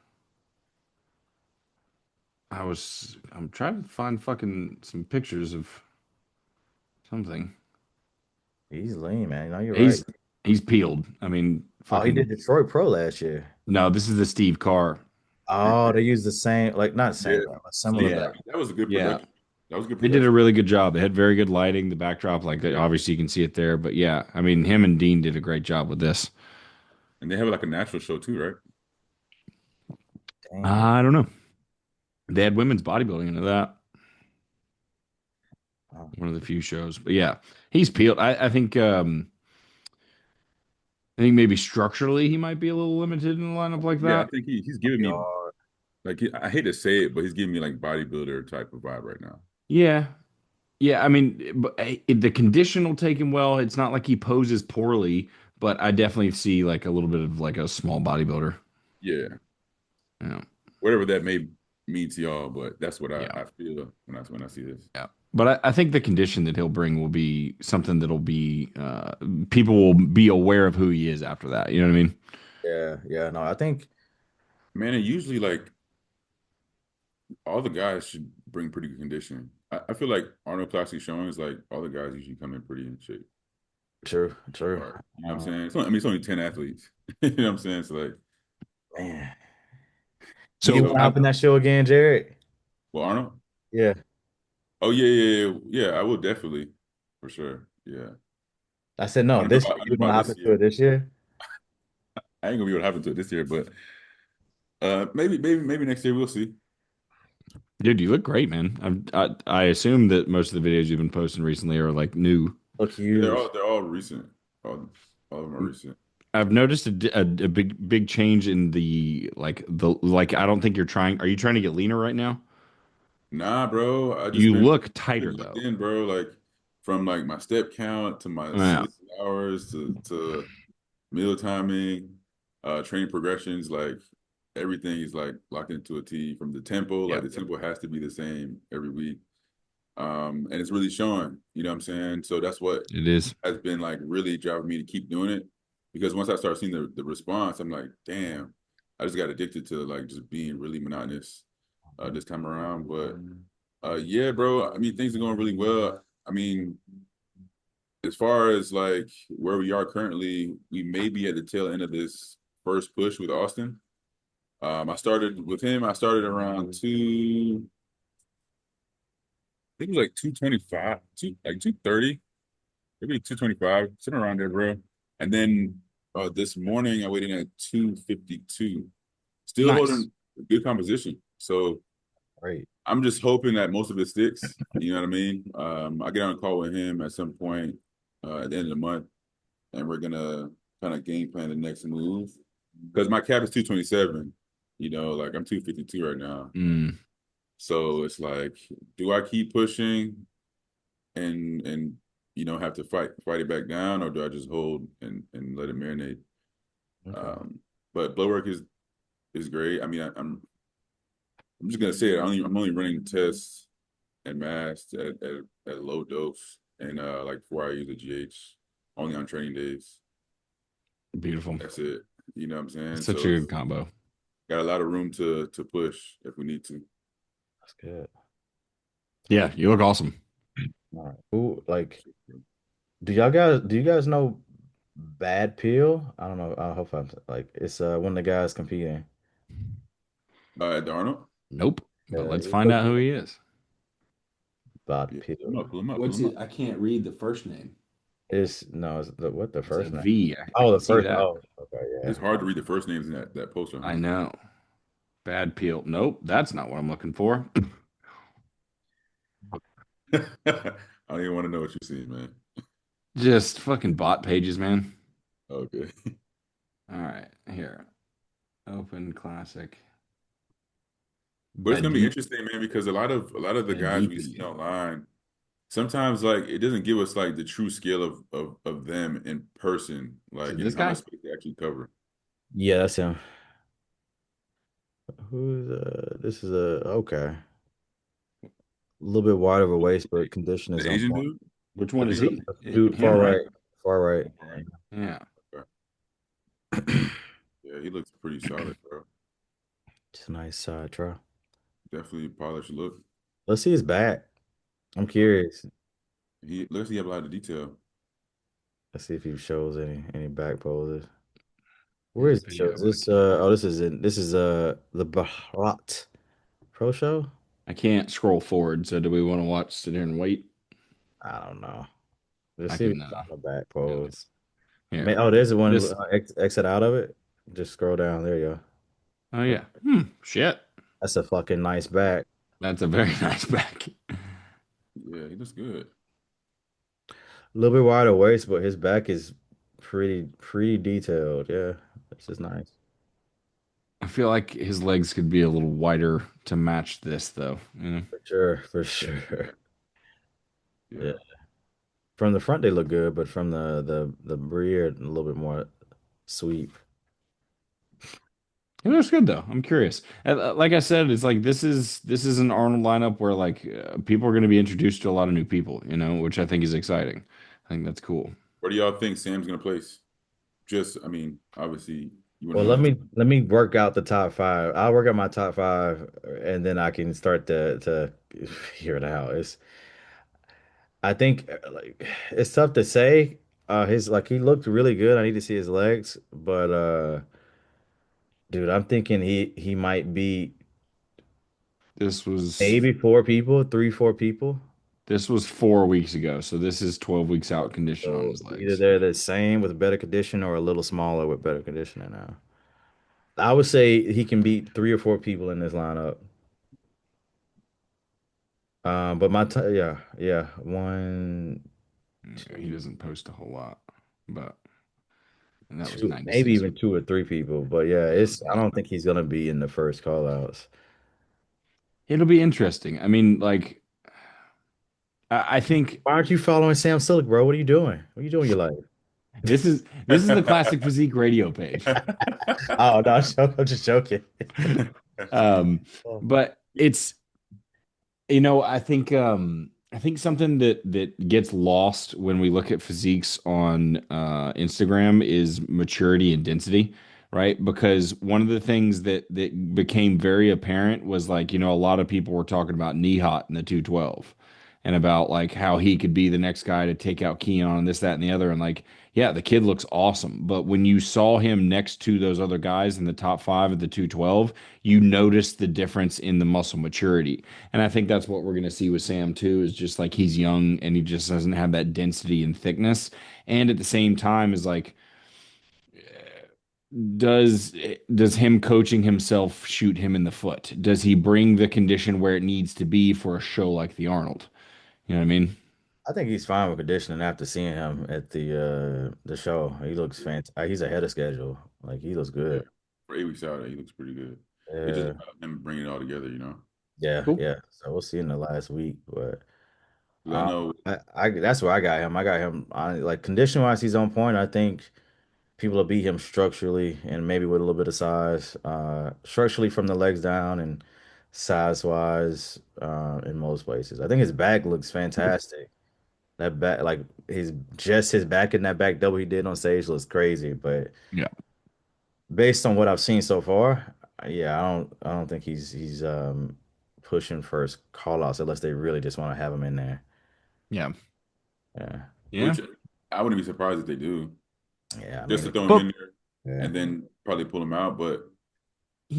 I'm trying to find fucking some pictures of something. He's lean, man. No, you're right. He's he's peeled. I mean, Oh, he did fucking Detroit Pro last year. no. This is the Steve Carr. Oh, they used the same, like not yeah. same, but So similar. yeah, Yeah, that was a good yeah. production. That was good They did a production. really good job. They had very good lighting. The backdrop, like Yeah. obviously you can see it there. But yeah, I mean, him and Dean did a great job with this. And they have like a natural show too, right? Dang. I don't know. They had women's bodybuilding into that. Oh, One of the few shows. But yeah, he's peeled. I think maybe structurally he might be a little limited in a lineup like Yeah, I that. think he's giving me God. like I hate to say it, but he's giving me like bodybuilder type of vibe right now. Yeah. Yeah, I mean, but the condition will take him well. It's not like he poses poorly, but I definitely see like a little bit of like a small bodybuilder. Yeah, Yeah. whatever that may mean to y'all, but that's what Yeah. I feel when I see this. Yeah. But I think the condition that he'll bring will be something that'll be people will be aware of who he is after that. You know what I mean? Yeah, yeah. No, I think Man, and usually like all the guys should bring pretty good condition. I feel like Arnold Classic showings, like all the guys usually come in pretty in shape. true, true. Or you know what I'm saying? I mean, it's only 10 athletes. You know what I'm saying? So like, Man, you So want so to hop in that show again, Jared? well, Arnold. Yeah. Oh yeah. I will definitely for sure. Yeah. I said no. This I year. don't You know want to about hop this into year. it this year? I ain't gonna be able to happen to it this year, but maybe next year we'll see. dude, you look great, man. I assume that most of the videos you've been posting recently are like new. Look Yeah, huge. they're all recent. All of them are recent. I've noticed a big change in the like. I don't think you're trying. Are you trying to get leaner right now? Nah, bro. I just You been look tighter locked though. in, bro. Like from like my step count to my Yeah, sleep hours to meal timing, training progressions, like everything is like locked into a T from the tempo. yeah, Like the tempo has to be the same every week. And it's really showing, you know what I'm saying? So that's what it is. has been like really driving me to keep doing it. Because once I start seeing the response, I'm like, damn, I just got addicted to like just being really monotonous this time around. But yeah, bro, I mean, things are going really well. I mean, as far as like where we are currently, we may be at the tail end of this first push with Austin. I started with him, I started around I think it was like 225, like 230, maybe 225, sitting around there, bro. And then this morning I weighed in at 252, still Nice. holding a good composition. So Great. I'm just hoping that most of it sticks. You know what I mean? I get on a call with him at some point at the end of the month, and we're gonna kind of game plan the next move. Because my cap is 227. You know, like I'm 252 right now. Mm. So it's like, do I keep pushing and have to fight it back down, or do I just hold and let it marinate? Okay. But blood work is great. I mean, I'm just gonna say it. I'm only running tests and masks at low dose and like before I use a GH only on training days. Beautiful. That's it. You know what I'm saying? Such So a it's good combo. got a lot of room to push if we need to. That's good. Yeah, you look awesome. All right. Who like do you guys know Bad Pill? I don't know. I hope I'm like it's one of the guys competing. At the Arnold? Nope. But let's He find looks out who he is. Bad Yeah, pull him Pill. up, pull him up, pull What's him it? up. I can't read the first name. It's no, it's what the It's a first name? V. I Oh, can the see first. that. Oh, okay, yeah. It's hard to read the first names in that poster, I huh? know. Bad peel. Nope, that's not what I'm looking for. I don't even want to know what you see, man. Just fucking bot pages, man. Okay. All right, here. Open classic. But it's gonna be Badi interesting, man, because a lot of the guys we see Badipi. online, sometimes like it doesn't give us like the true scale of them in person, Is like it and this how much guy? space they actually cover. Yeah, that's him. Who's this is a okay. A little bit wide of a waist, but condition is The on Asian point. dude? Which I one is think he? Dude, Him, far right? right. Far right. all right. Yeah. Okay. Yeah, he looks pretty solid, bro. Just a nice try. Definitely polished look. Let's see his back. I'm curious. He looks like he have a lot of detail. Let's see if he shows any back poses. Where His is it? video, Shows but this this is the Barat Pro Show? I can't scroll forward. So do we want to watch, sit here and wait? I don't know. Let's I see if can it's on the back at pose. least here. Oh, there's the one This. exit out of it. Just scroll down. There you Oh go. yeah. Shit. That's a fucking nice back. That's a very nice back. Yeah, he looks good. A little bit wider waist, but his back is pretty detailed. Yeah, this is nice. I feel like his legs could be a little wider to match this, though. You know. For sure, for Yeah, sure. Yeah. yeah. From the front they look good, but from the rear a little bit more sweep. It looks good though. I'm curious. Like I said, it's like this is an Arnold lineup where like people are going to be introduced to a lot of new people, you know, which I think is exciting. I think that's cool. Where do y'all think Sam's gonna place? Just, I mean, obviously you want Well, to know this. let me work out the top five. I'll work out my top five, and then I can start to hear it out. I think like it's tough to say. His like he looked really good. I need to see his legs, but dude, I'm thinking he might be This was maybe four people, three, four people. 4 weeks ago, so this is 12 weeks out condition on So his either legs. they're the same with better condition or a little smaller with better conditioning now. I would say he can beat three or four people in this lineup. But yeah, one, Yeah, he two, doesn't post a whole lot, but and that was two, maybe 96. even two or three people. But yeah, it's I Yeah. don't think he's gonna be in the first call outs. It'll be interesting. I mean, like I think Why aren't you following Sam Silk, bro? What are you doing? What are you doing in your life? this is the Classic Physique Radio page. Oh no, I'm just joking. Um, Oh, but it's I think something that gets lost when we look at physiques on Instagram is maturity and density, right? Because one of the things that became very apparent was like, a lot of people were talking about knee hot in the 212 and about like how he could be the next guy to take out Keon and this, that, and the other. And like, yeah, the kid looks awesome. But when you saw him next to those other guys in the top five of the 212, you noticed the difference in the muscle maturity. And I think that's what we're going to see with Sam too, is just like he's young and he just doesn't have that density and thickness. And at the same time, is like, does does him coaching himself shoot him in the foot? Does he bring the condition where it needs to be for a show like the Arnold? You know what I mean? I think he's fine with conditioning after seeing him at the show. He looks fantastic. He's ahead of schedule. Like he looks Yeah, good. for 8 weeks out, he looks pretty good. It's just Yeah, about him bringing it all together, you know. Cool. yeah. So we'll see in the last week, but 'Cause I know, I that's where I got him. Like condition wise, he's on point. I think people will beat him structurally and maybe with a little bit of size. Structurally from the legs down and size wise, in most places. I think his back looks fantastic. That back, like his back in that back double he did on stage looks crazy. But Yeah. based on what I've seen so far, yeah, I don't think he's pushing first call outs unless they really just want to have him in there. Yeah. Yeah. Yeah. Which I wouldn't be surprised if they do, Yeah. I just to mean, throw him But in there yeah. and then probably pull him out. But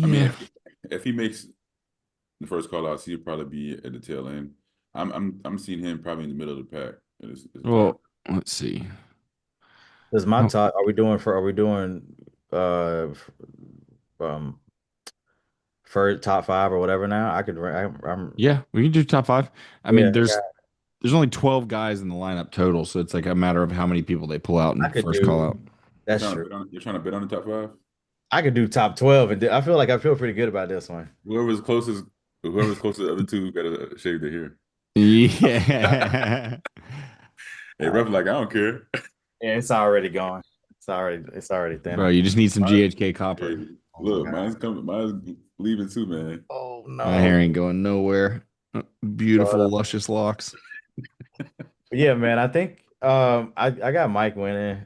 I mean, yeah. if he makes the first call outs, he'd probably be at the tail end. I'm seeing him probably in the middle of the pack at this time. Well, let's see. Does my Oh, talk are we doing um for top five or whatever now? I'm yeah, we can do top five. I yeah, mean, there's only 12 guys in the lineup total, so it's like a matter of how many people they pull out I in could first call out. do that's true. You're trying to bet on the top five? I could do top 12 and I feel like I feel pretty good about this one. Whoever's closest, whoever's closest to the other two got to shave their hair. Yeah. Hey, Ruffin, like I don't care. Yeah, it's already gone. It's already Bro, thinner. you just need some Mine- GHK copper. hey, Oh my look, God. mine's coming. Mine's leaving too, man. Oh My no. hair ain't going nowhere. But Beautiful, luscious locks. yeah, man, I think I got Mike winning.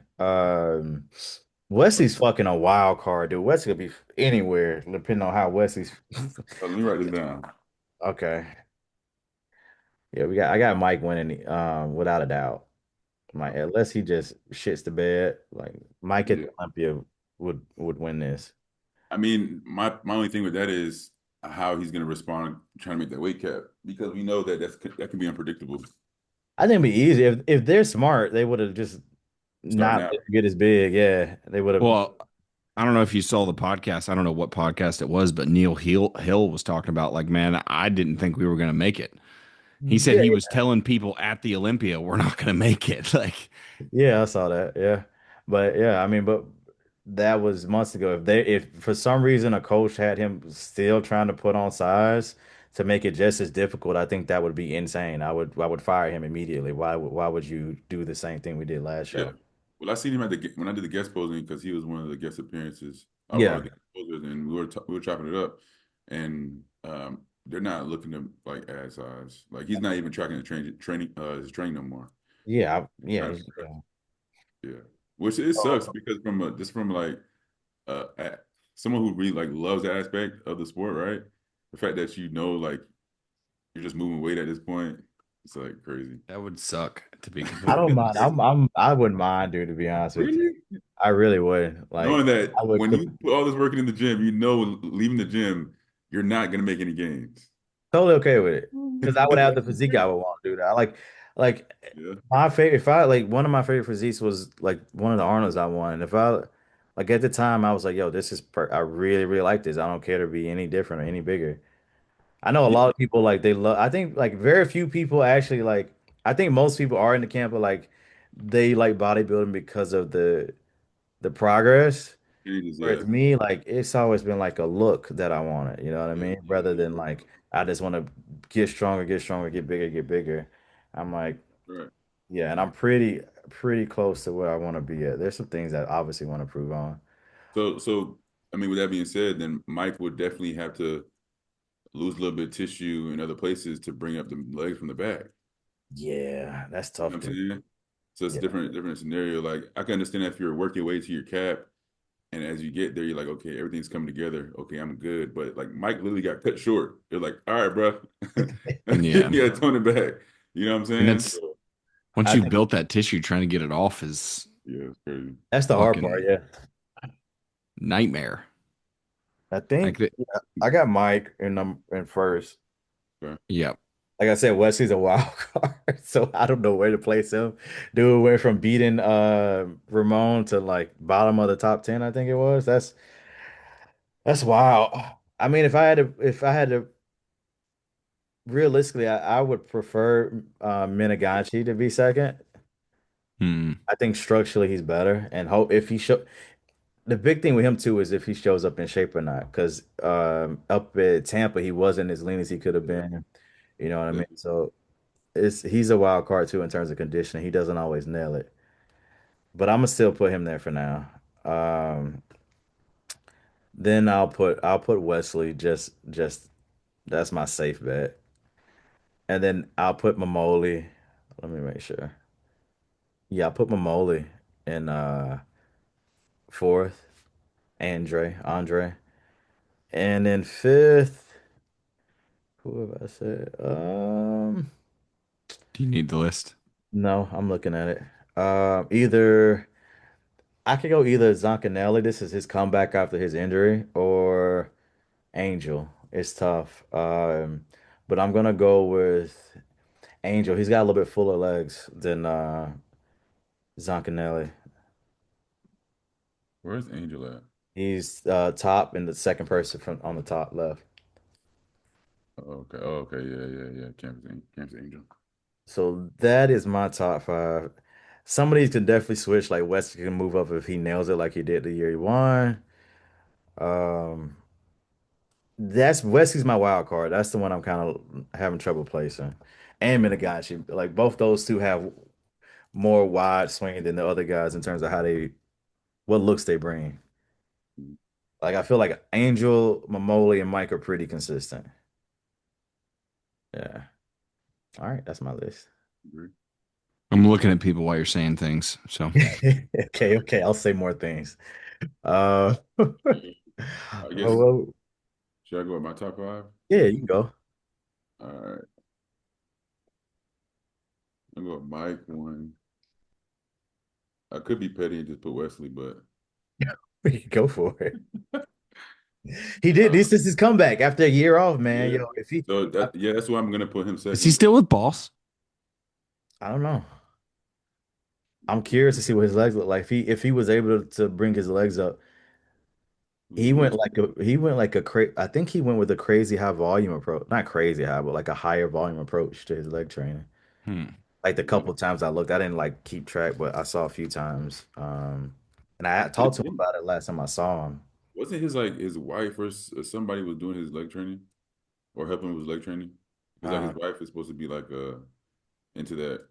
Wesley's fucking a wild card, dude. Wesley could be anywhere, depending on how Wesley's. Oh, let me write this down. Okay. Yeah, I got Mike winning without a doubt. Mike, unless he just shits the bed, like Mike at Yeah. the Olympia would win this. I mean, my only thing with that is how he's going to respond trying to make that weight cap because we know that can be unpredictable I think it'd be easy if they're smart, they would have just starting not out. let him get as big. Yeah, they would have. Well, I don't know if you saw the podcast. I don't know what podcast it was, but Neil Hill was talking about like, man, I didn't think we were going to make it. He said Yeah, he was telling people at the Olympia, we're not going to make it. Like, yeah, I saw that. Yeah, but yeah, I mean, but that was months ago. If for some reason a coach had him still trying to put on size to make it just as difficult, I think that would be insane. I would fire him immediately. Why would you do the same thing we did last Yeah. show? Well, I seen him when I did the guest posing because he was one of the guest appearances or Yeah, guest posers, and we were chopping it up, and they're not looking to like add size. Like he's not even tracking the training his training no more. yeah, yeah, Not- yeah. Yeah, which it sucks because from like someone who really like loves that aspect of the sport, right? The fact that like you're just moving weight at this point, it's like crazy. that would suck to be I completely don't mind. honest. I wouldn't mind, dude. To be honest with you, Really? I really would. Like, Knowing that I would. when you put all this work in the gym, you know leaving the gym, you're not gonna make any gains. Totally okay with it because I would have the physique I would want to do that. Like Yeah, my favorite. If I like one of my favorite physiques was like one of the Arnolds I won. If I like at the time I was like, yo, this is I really like this. I don't care to be any different or any bigger. I know a yeah, lot of people like they love. I think like very few people actually like. I think most people are in the camp of like they like bodybuilding because of the progress. yeah, Whereas me, like it's always been like a look that I wanted, you know what I yeah, mean? Rather than like I just want to get stronger, get bigger, get bigger. I'm like, right. yeah, and I'm pretty close to where I want to be at. There's some things that I obviously want to prove on. So I mean, with that being said, then Mike would definitely have to lose a little bit of tissue in other places to bring up the legs from the back. Yeah, that's You know tough, what I'm dude. saying? So it's a Yeah, different scenario. Like I can understand if you're working your way to your cap, and as you get there, you're like, okay, everything's coming together. Okay, I'm good. But like Mike literally got cut short. You're like, all right, bro, Yeah. yeah, tone it back. You know what I'm And saying? that's So once I you've think built that tissue, trying to get it off is yeah, it's crazy. that's the hard part. fucking Yeah, nightmare. I Like, think yeah, I got Mike in first. Okay. yeah. Like I said, Wesley's a wild card, so I don't know where to place him. Dude went from beating Ramon to like bottom of the top 10, I think it was. That's wild. I mean, if I had to realistically, I would prefer Minaganchi to be second. Hmm. I think structurally he's better, and hope if he show the big thing with him too is if he shows up in shape or not. Because up at Tampa, he wasn't as lean as he could have Yeah, been. You know what I yeah. mean? So he's a wild card too in terms of conditioning. He doesn't always nail it, but I'm gonna still put him there for now. Then I'll put Wesley just that's my safe bet, and then I'll put Mamoli. Let me make sure. Yeah, I put Mamoli in fourth, Andre. And then fifth, who have I said? Do you need the list? No, I'm looking at it. Either I could go either Zoncanelli, this is his comeback after his injury, or Angel. It's tough. But I'm gonna go with Angel. He's got a little bit fuller legs than Zoncanelli. Where's Angel at? He's top and the second person from on the top left. Oh, okay. Oh, okay. Yeah, yeah, yeah. Campus Angel. So that is my top five. Some of these can definitely switch. Like West can move up if he nails it like he did the year he won. Um, that's Wesley's my wild card. That's the one I'm kind of having trouble placing. And Minagachi. Like both those two have more wide swing than the other guys in terms of what looks they bring. Like I feel like Angel, Mamoli, and Mike are pretty consistent. Yeah. All right, that's my list. Agree. I'm looking at people while you're saying things. So Okay, okay, I'll say more things. Well, I guess well, should I go with my top five? yeah, you can go. All right. I'm going with Mike one. I could be petty and just put Wesley, but You can go for it. He did. uh, This is his comeback after a year off, man. yeah. Yo, if he, So that yeah, that's why I'm gonna put him is he second. still with Boss? I don't know. I'm curious to see what his legs look like. If he was able to bring his legs up, Who's next? he went like a I think he went with a crazy high volume approach. Not crazy high, but like a higher volume approach to his leg training. Hmm. Like the couple times I looked, I didn't like keep track, but I saw a few times. And I talked to him about it last time I saw him. Wasn't his like his wife or somebody was doing his leg training or helping with his leg training? Because like Uh, his wife is supposed to be like into that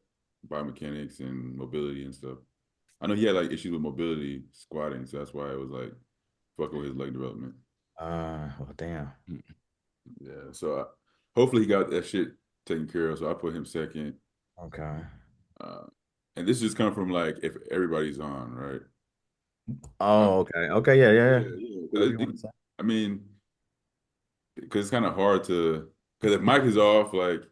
biomechanics and mobility and stuff. I know he had like issues with mobility squatting, so that's why it was like fucking with his leg development. well, damn. Yeah, so hopefully he got that shit taken care of. So I put him second. Okay. Uh, and this just come from like if everybody's on, right? Uh, Oh, okay. Okay. Yeah. Yeah. yeah, Yeah. yeah. Whatever you want to say. I mean, because it's kind of hard to because if Mike is off, like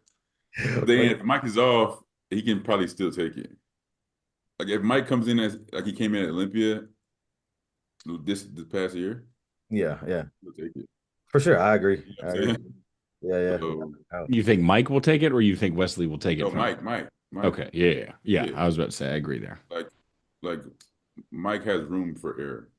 then Wait. if Mike is off, he can probably still take it. Like if Mike comes in as like he came in at Olympia this past year, Yeah. Yeah. he'll take it. For sure. I agree. You know I what I'm agree. saying? Yeah. Yeah. Without So a doubt. You think Mike will take it, or you think Wesley will take it no, from? Mike, Okay, yeah, yeah, yeah. yeah. I was about to say, I agree there. Like Mike has room for error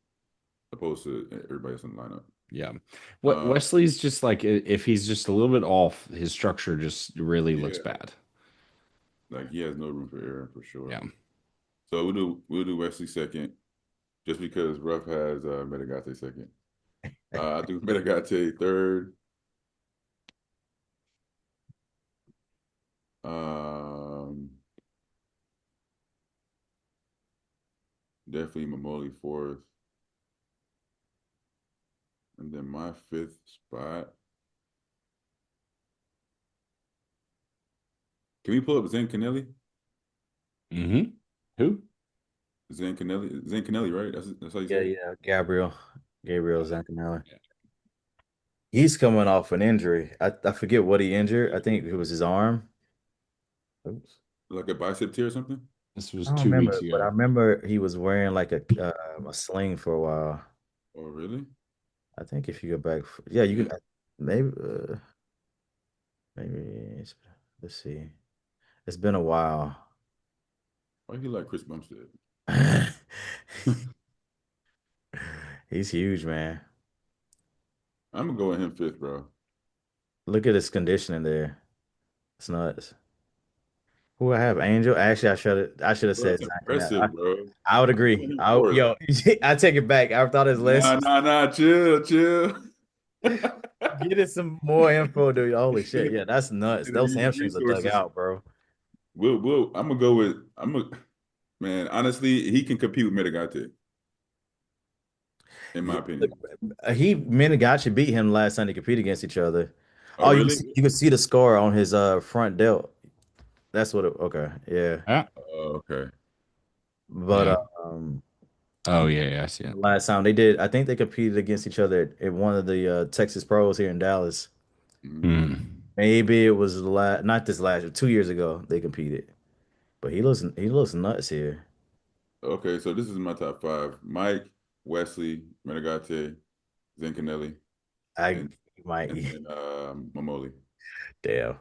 opposed to everybody else in the lineup. Yeah. What Uh, Wesley's just like, if he's just a little bit off, his structure just really looks yeah, bad. like he has no room for error for sure. Yeah. So we'll do Wesley second, just because Ruff has Metagate second. I do Metagate third. Um, Definitely Mamoli fourth, and then my fifth spot. Can we pull up Zen Canelli? Mm-hmm. Who? Zen Canelli, right? That's how you say Yeah. it. Yeah. Gabriel Uh, Zancanelli. Yeah. He's coming off an injury. I forget what he injured. I think it was his arm. Oops. like a bicep tear or something. This I was don't 2 weeks remember, but I ago. remember he was wearing like a sling for a while. Oh, really? I think if you go back, yeah, you Yeah. can maybe maybe let's see. It's been a while. Why he like Chris Bumstead? He's huge, man. I'm gonna go with him fifth, bro. Look at his conditioning there. It's nuts. Who I have? Angel. Actually, I should have Bro, said it's Zach. And I, impressive, bro. I would I'm going agree. him fourth. I take it back. I thought his Nah, list. nah, nah. Chill, chill. Get us some more info, dude. Holy shit. Yeah, that's nuts. And Those use hamstrings are dug resources. out, bro. I'm gonna go with. Man. Honestly, he can compete with Metagate, in my Yeah, look, opinion. he Minagachi beat him last time they competed against each other. Oh, Oh, really? you can see the score on his front delt. That's what it, okay. Yeah. Yeah. Oh, okay. But Yeah. um, Oh yeah, yeah, I see it. last time they did, I think they competed against each other at one of the Texas Pros here in Dallas. Mm. Hmm. Maybe it was not this last, 2 years ago they competed. But he looks nuts here. Okay, so this is my top five: Mike, Wesley, Menegate, Zincanelli, I and might, Mamoli. damn,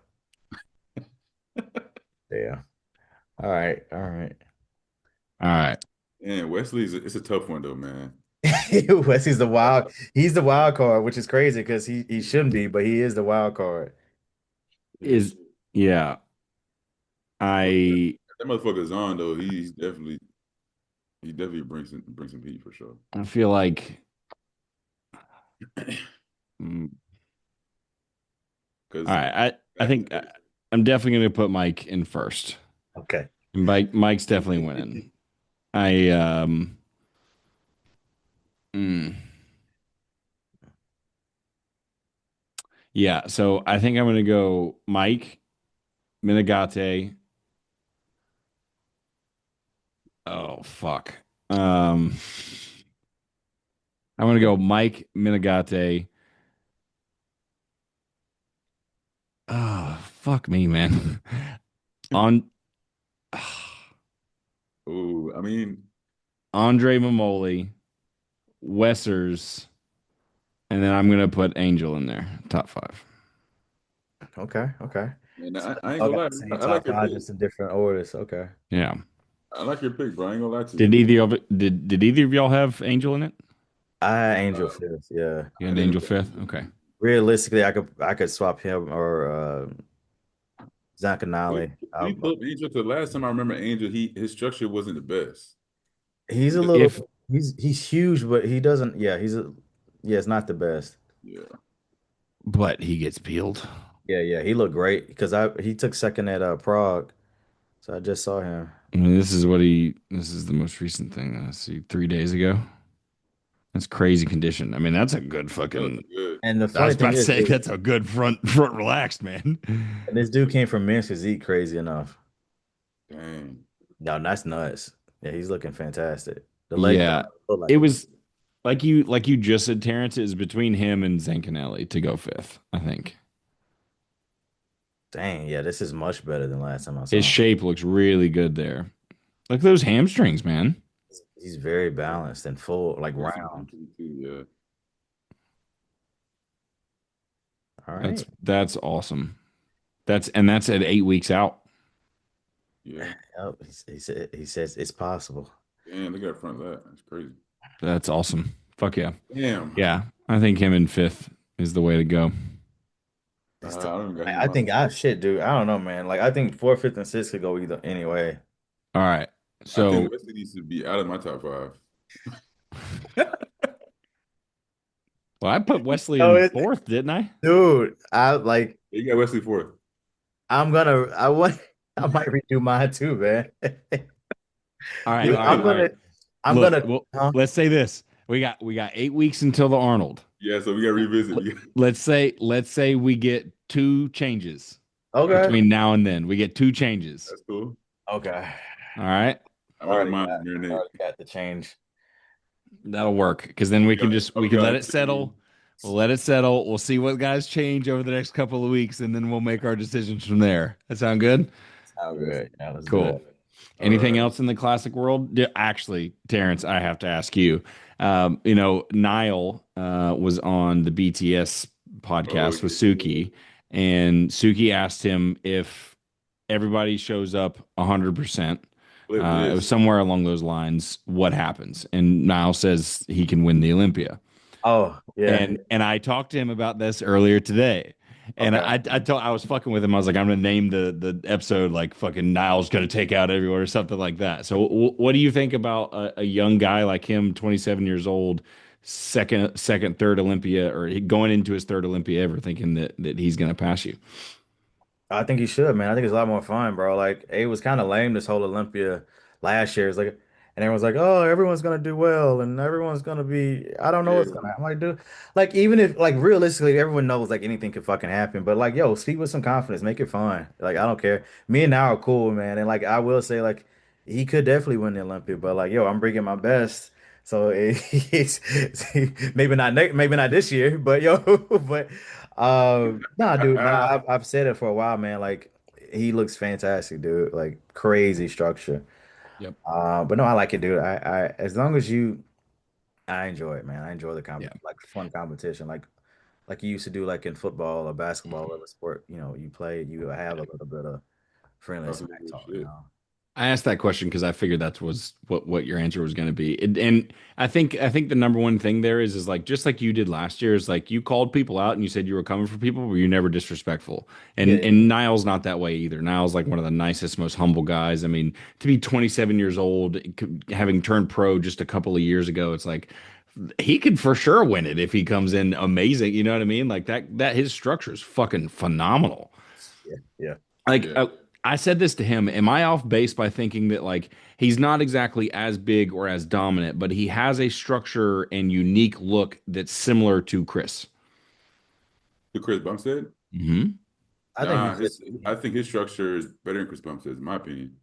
damn. All right, all right. All right. And it's a tough one though, man. Wesley's the wild. He's the wild card, which is crazy because he shouldn't be, but he is the wild card. Is yeah. But I that motherfucker's on though. He definitely brings some heat for sure. I feel like mm, all Because right. I back in think the day, I'm definitely going to put Mike in first. Okay. Mike's definitely winning. I mm, yeah. So I think I'm going to go Mike Minigate. Oh fuck. Um, I'm going to go Mike Minigate. Oh fuck me, man. On oh, I mean, Andre Mamoli, Wessers, and then I'm gonna put Angel in there, top five. Okay. Okay. man, So I ain't I gonna got lie. the same I like top your five, pick. just in different orders. Okay. Yeah. I like your pick, bro. I ain't gonna lie to you. Did either of y'all have Angel in it? Angel Uh, Fifth. Yeah. You I had didn't Angel put fifth? Angel. Okay. Realistically, I could swap him or Can Zancanale. you pull up Angel? Because last time I remember Angel, his structure wasn't the best. He's He a does, little. If He's huge, but he doesn't. Yeah. Yeah. It's not the best. yeah. but he gets peeled. Yeah. Yeah. He looked great because he took second at Prague, so I just saw him. I mean, this is the most recent thing I see 3 days ago. That's crazy condition. I mean, that's a good That looks fucking good. And the I was funny about thing to is, say that's a good front relaxed, man. this dude came from men's physique, crazy enough. Dang. No, that's nuts. Yeah, he's looking fantastic. The legs Yeah. look like It a was like you just said, Terrence, is between him and Zancanelli to go fifth, I think. dang. Yeah, this is much better than last time I His saw him. shape looks really good there. Look at those hamstrings, man. He's very balanced and full, like Brings some round. heat to you too, yeah. All That's right. that's awesome. That's at 8 weeks out. Yeah. Oh, he says it's possible. Damn, look at that front lap. That's crazy. That's awesome. Fuck yeah. Damn. Yeah. I think him in fifth is the way to go. It's I tough. don't even got him in I my think shit, dude. I don't know, man. Like I think fourth, fifth, and sixth could go either anyway. All right. I think So Wesley needs to be out of my top five. well, I put Wesley Oh, in fourth, didn't I? dude. I like. You got Wesley fourth. I'm gonna. I want. I might redo mine too, man. All right, Dude, all All right, I'm right. all right. gonna. I'm Look, gonna. well, Huh? let's say this. We got 8 weeks until the Arnold. Yeah, so we got to revisit. L- let's say we get two changes Okay. between now and then. We get two changes. That's cool. Okay. All right. I'm gonna let mine marinate. Already got the change. That'll work because then we We can got just we can let okay. it settle. We'll let it settle. We'll see what guys change over the next couple of weeks, and then we'll make our decisions from there. That sound good? Sound Yes. good. Yeah, let's do Cool. it. All Anything right. else in the classic world? Actually, Terrence, I have to ask you. Niall was on the BTS Oh podcast with yeah. Suki, and Suki asked him if everybody shows up 100%. Flip It was this. somewhere along those lines. What happens? And Niall says he can win the Olympia. Oh, yeah. And I talked to him about this earlier today. And Okay. I was fucking with him. I was like, I'm gonna name the episode like fucking Niall's gonna take out everyone or something like that. So what do you think about a young guy like him, 27 years old, third Olympia, or going into his third Olympia ever, thinking that he's gonna pass you? I think he should, man. I think it's a lot more fun, bro. Like, it was kind of lame this whole Olympia last year. It's like, and everyone's like, oh, everyone's gonna do well, and everyone's gonna be. I don't know what's Yeah. gonna happen. Like, dude, like even if like realistically, everyone knows like anything could fucking happen. But like, yo, speak with some confidence, make it fun. Like, I don't care. Me and now are cool, man. And like, I will say, like, he could definitely win the Olympic, but like, yo, I'm bringing my best. So it's maybe not this year, but yo, but nah, dude, nah, I've said it for a while, man. Like he looks fantastic, dude. Like crazy structure. Yep. But no, I like it, dude. As long as I enjoy it, man. I enjoy the Yeah. like fun competition, like you used to do, like in football or basketball or Mhm. whatever sport, you play, you have a little bit of friendly That's some smack good talk, shit. I asked that question because I figured that was what your answer was going to be. And I think the number one thing there is like just like you did last year is like you called people out and you said you were coming for people, but you're never disrespectful. Yeah, And Niall's not that way either. Niall's like one of the nicest, most humble guys. I mean, to be 27 years old, having turned pro just a couple of years ago, it's like he could for sure win it if he comes in amazing. You know what I mean? Like that his structure is fucking phenomenal. yeah, yeah. Like Yeah. I said this to him. Am I off base by thinking that like he's not exactly as big or as dominant, but he has a structure and unique look that's similar to Chris? The Chris Bumstead? Hmm. I think Nah, he's just I think his structure is better than Chris Bumstead's, in my opinion.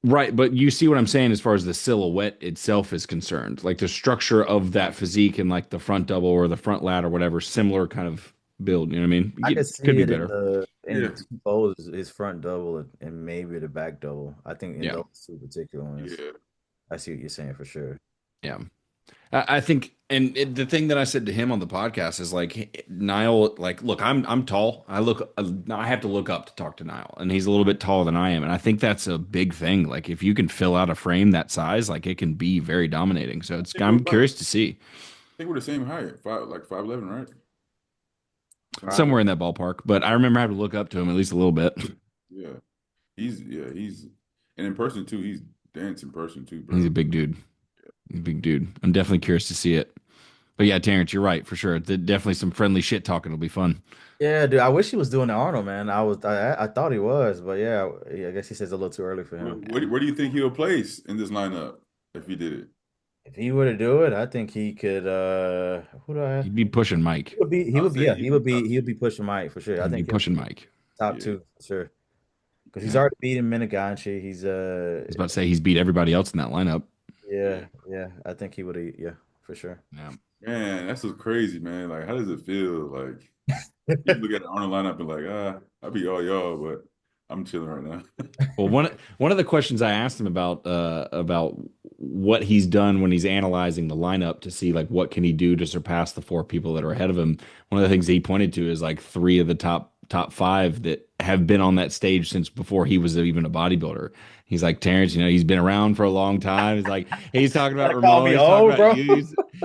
Right, but you see what I'm saying as far as the silhouette itself is concerned, like the structure of that physique and like the front double or the front lat or whatever, similar kind of build. You know what I mean? I could It could see be it in better. the Yeah. two poses, his front double and maybe the back double. I think in Yeah, those two particular ones, Yeah. I see what you're saying for sure. yeah. I think, and the thing that I said to him on the podcast is like, Niall, like, look, I'm tall. I have to look up to talk to Niall, and he's a little bit taller than I am, and I think that's a big thing. Like, if you can fill out a frame that size, like, it can be very dominating. So I it's, think we're I'm about, curious to see I think we're the same height, like 5'11", right? Something Five. somewhere in that ballpark. But I remember having to look up to him at least a little bit. Yeah. He's and in person too, he's dance in person too, He's a bro. big dude. He's a big dude. I'm definitely curious to see it. But yeah, Terrence, you're right for sure. Definitely some friendly shit talking will be fun. Yeah, dude. I wish he was doing the Arnold, man. I thought he was, but yeah, I guess he says a little too early for him. Where do you think he'll place in this lineup if he did it? If he were to do it, I think he could. Who do I? He'd be pushing Mike. He I'll would be. say Yeah, he'd be top he would two. be pushing Mike for sure. I He'd be think he'll pushing be Mike. top Yeah. two for sure. Because he's Yeah. already beaten Miniganchi. He's I was about to say he's beat everybody else in that lineup. Yeah. yeah. I think he would. Yeah, for sure. Yeah. Man, that's so crazy, man. Like, how does it feel? Like, you look at the Arnold lineup and like, I'll be all y'all, but I'm chilling right now. Well, one of the questions I asked him about what he's done when he's analyzing the lineup to see like what can he do to surpass the four people that are ahead of him. One of the things he pointed to is like three of the top five that have been on that stage since before he was even a bodybuilder. He's like Terrence, he's been around for a long time. He's talking about Gotta call Ramon. me He's talking old, about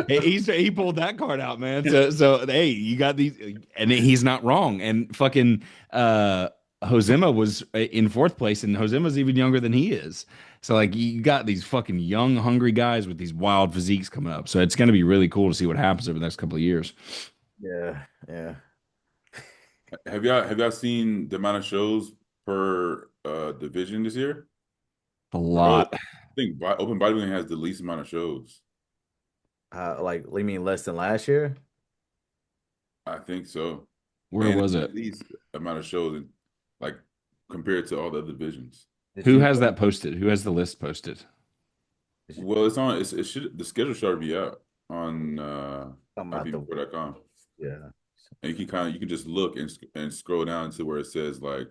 bro. you. He pulled that card out, man. So hey, you got these, and he's not wrong. And fucking Josema was in fourth place, and Josema's even younger than he is. So like you got these fucking young, hungry guys with these wild physiques coming up. So it's going to be really cool to see what happens over the next couple of years. Yeah, yeah. Have y'all seen the amount of shows per division this year? A Bro, lot. I think open bodybuilding has the least amount of shows. Like, you mean less than last year? I think so. Where And was the it? least amount of shows like compared to all the other divisions. Did Who you has that posted? Who has the list posted? did you Well, it should the schedule should be out on come out the IPM4.com. yeah. And you can just look and scroll down to where it says like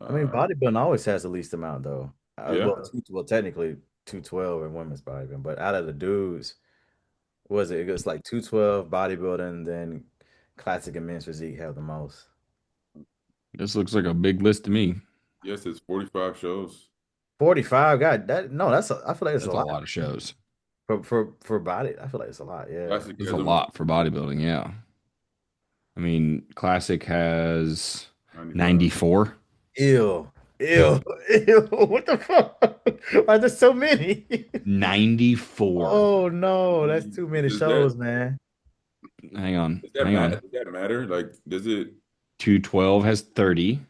I mean, uh bodybuilding always has the least amount though. yeah. Well, technically 212 in women's bodybuilding, but out of the dudes, what was it? It was like 212 bodybuilding, then classic and men's physique have the most. This looks like a big list to me. Yes, it's 45 shows. 45, God, I feel like it's a That's a lot lot of shows. for body. I feel like it's a lot. Yeah. Classic It's has a lot for bodybuilding. Yeah. I mean, Classic has 95. 94. Ew. Ew. Ew. What the fuck? Why there's so many? 94. Oh I no, that's mean, too many shows, man. Hang on. does that Hang matter? on. Does that matter? Like, 212 has 30.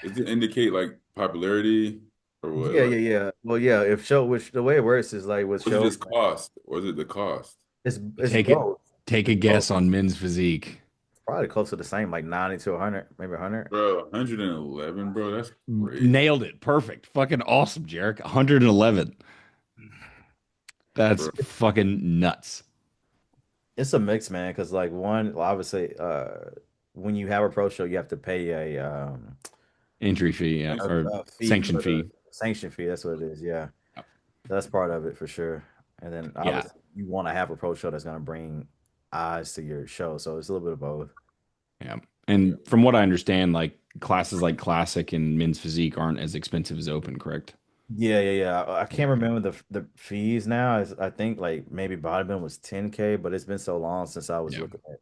does it indicate like popularity or what? Yeah, Like, yeah, yeah. Well, yeah, if show which the way it works is like with was it shows, just cost? Was it the cost? it's Take it. both. Take a It's both. guess on men's physique. probably close to the same, like 90 to 100, maybe 100. Bro, 111, bro. That's crazy. Nailed it. Perfect. Fucking awesome, Jarek. 111. That's Bro. fucking nuts. It's a mix, man, because like one, well, obviously, when you have a pro show, you have to pay Entry fee, yeah, or a fee sanction for the fee. sanction fee. That's what it is. Yeah, that's part of it for sure. And then Yeah. obviously, you want to have a pro show that's going to bring eyes to your show. So it's a little bit of both. Yeah. And from what I understand, like classes like Classic and Men's Physique aren't as expensive as Open, correct? Yeah, yeah, yeah. I Yeah. can't remember the fees now. I think like maybe bodybuilding was 10K, but it's been so long since I was Yeah. looking at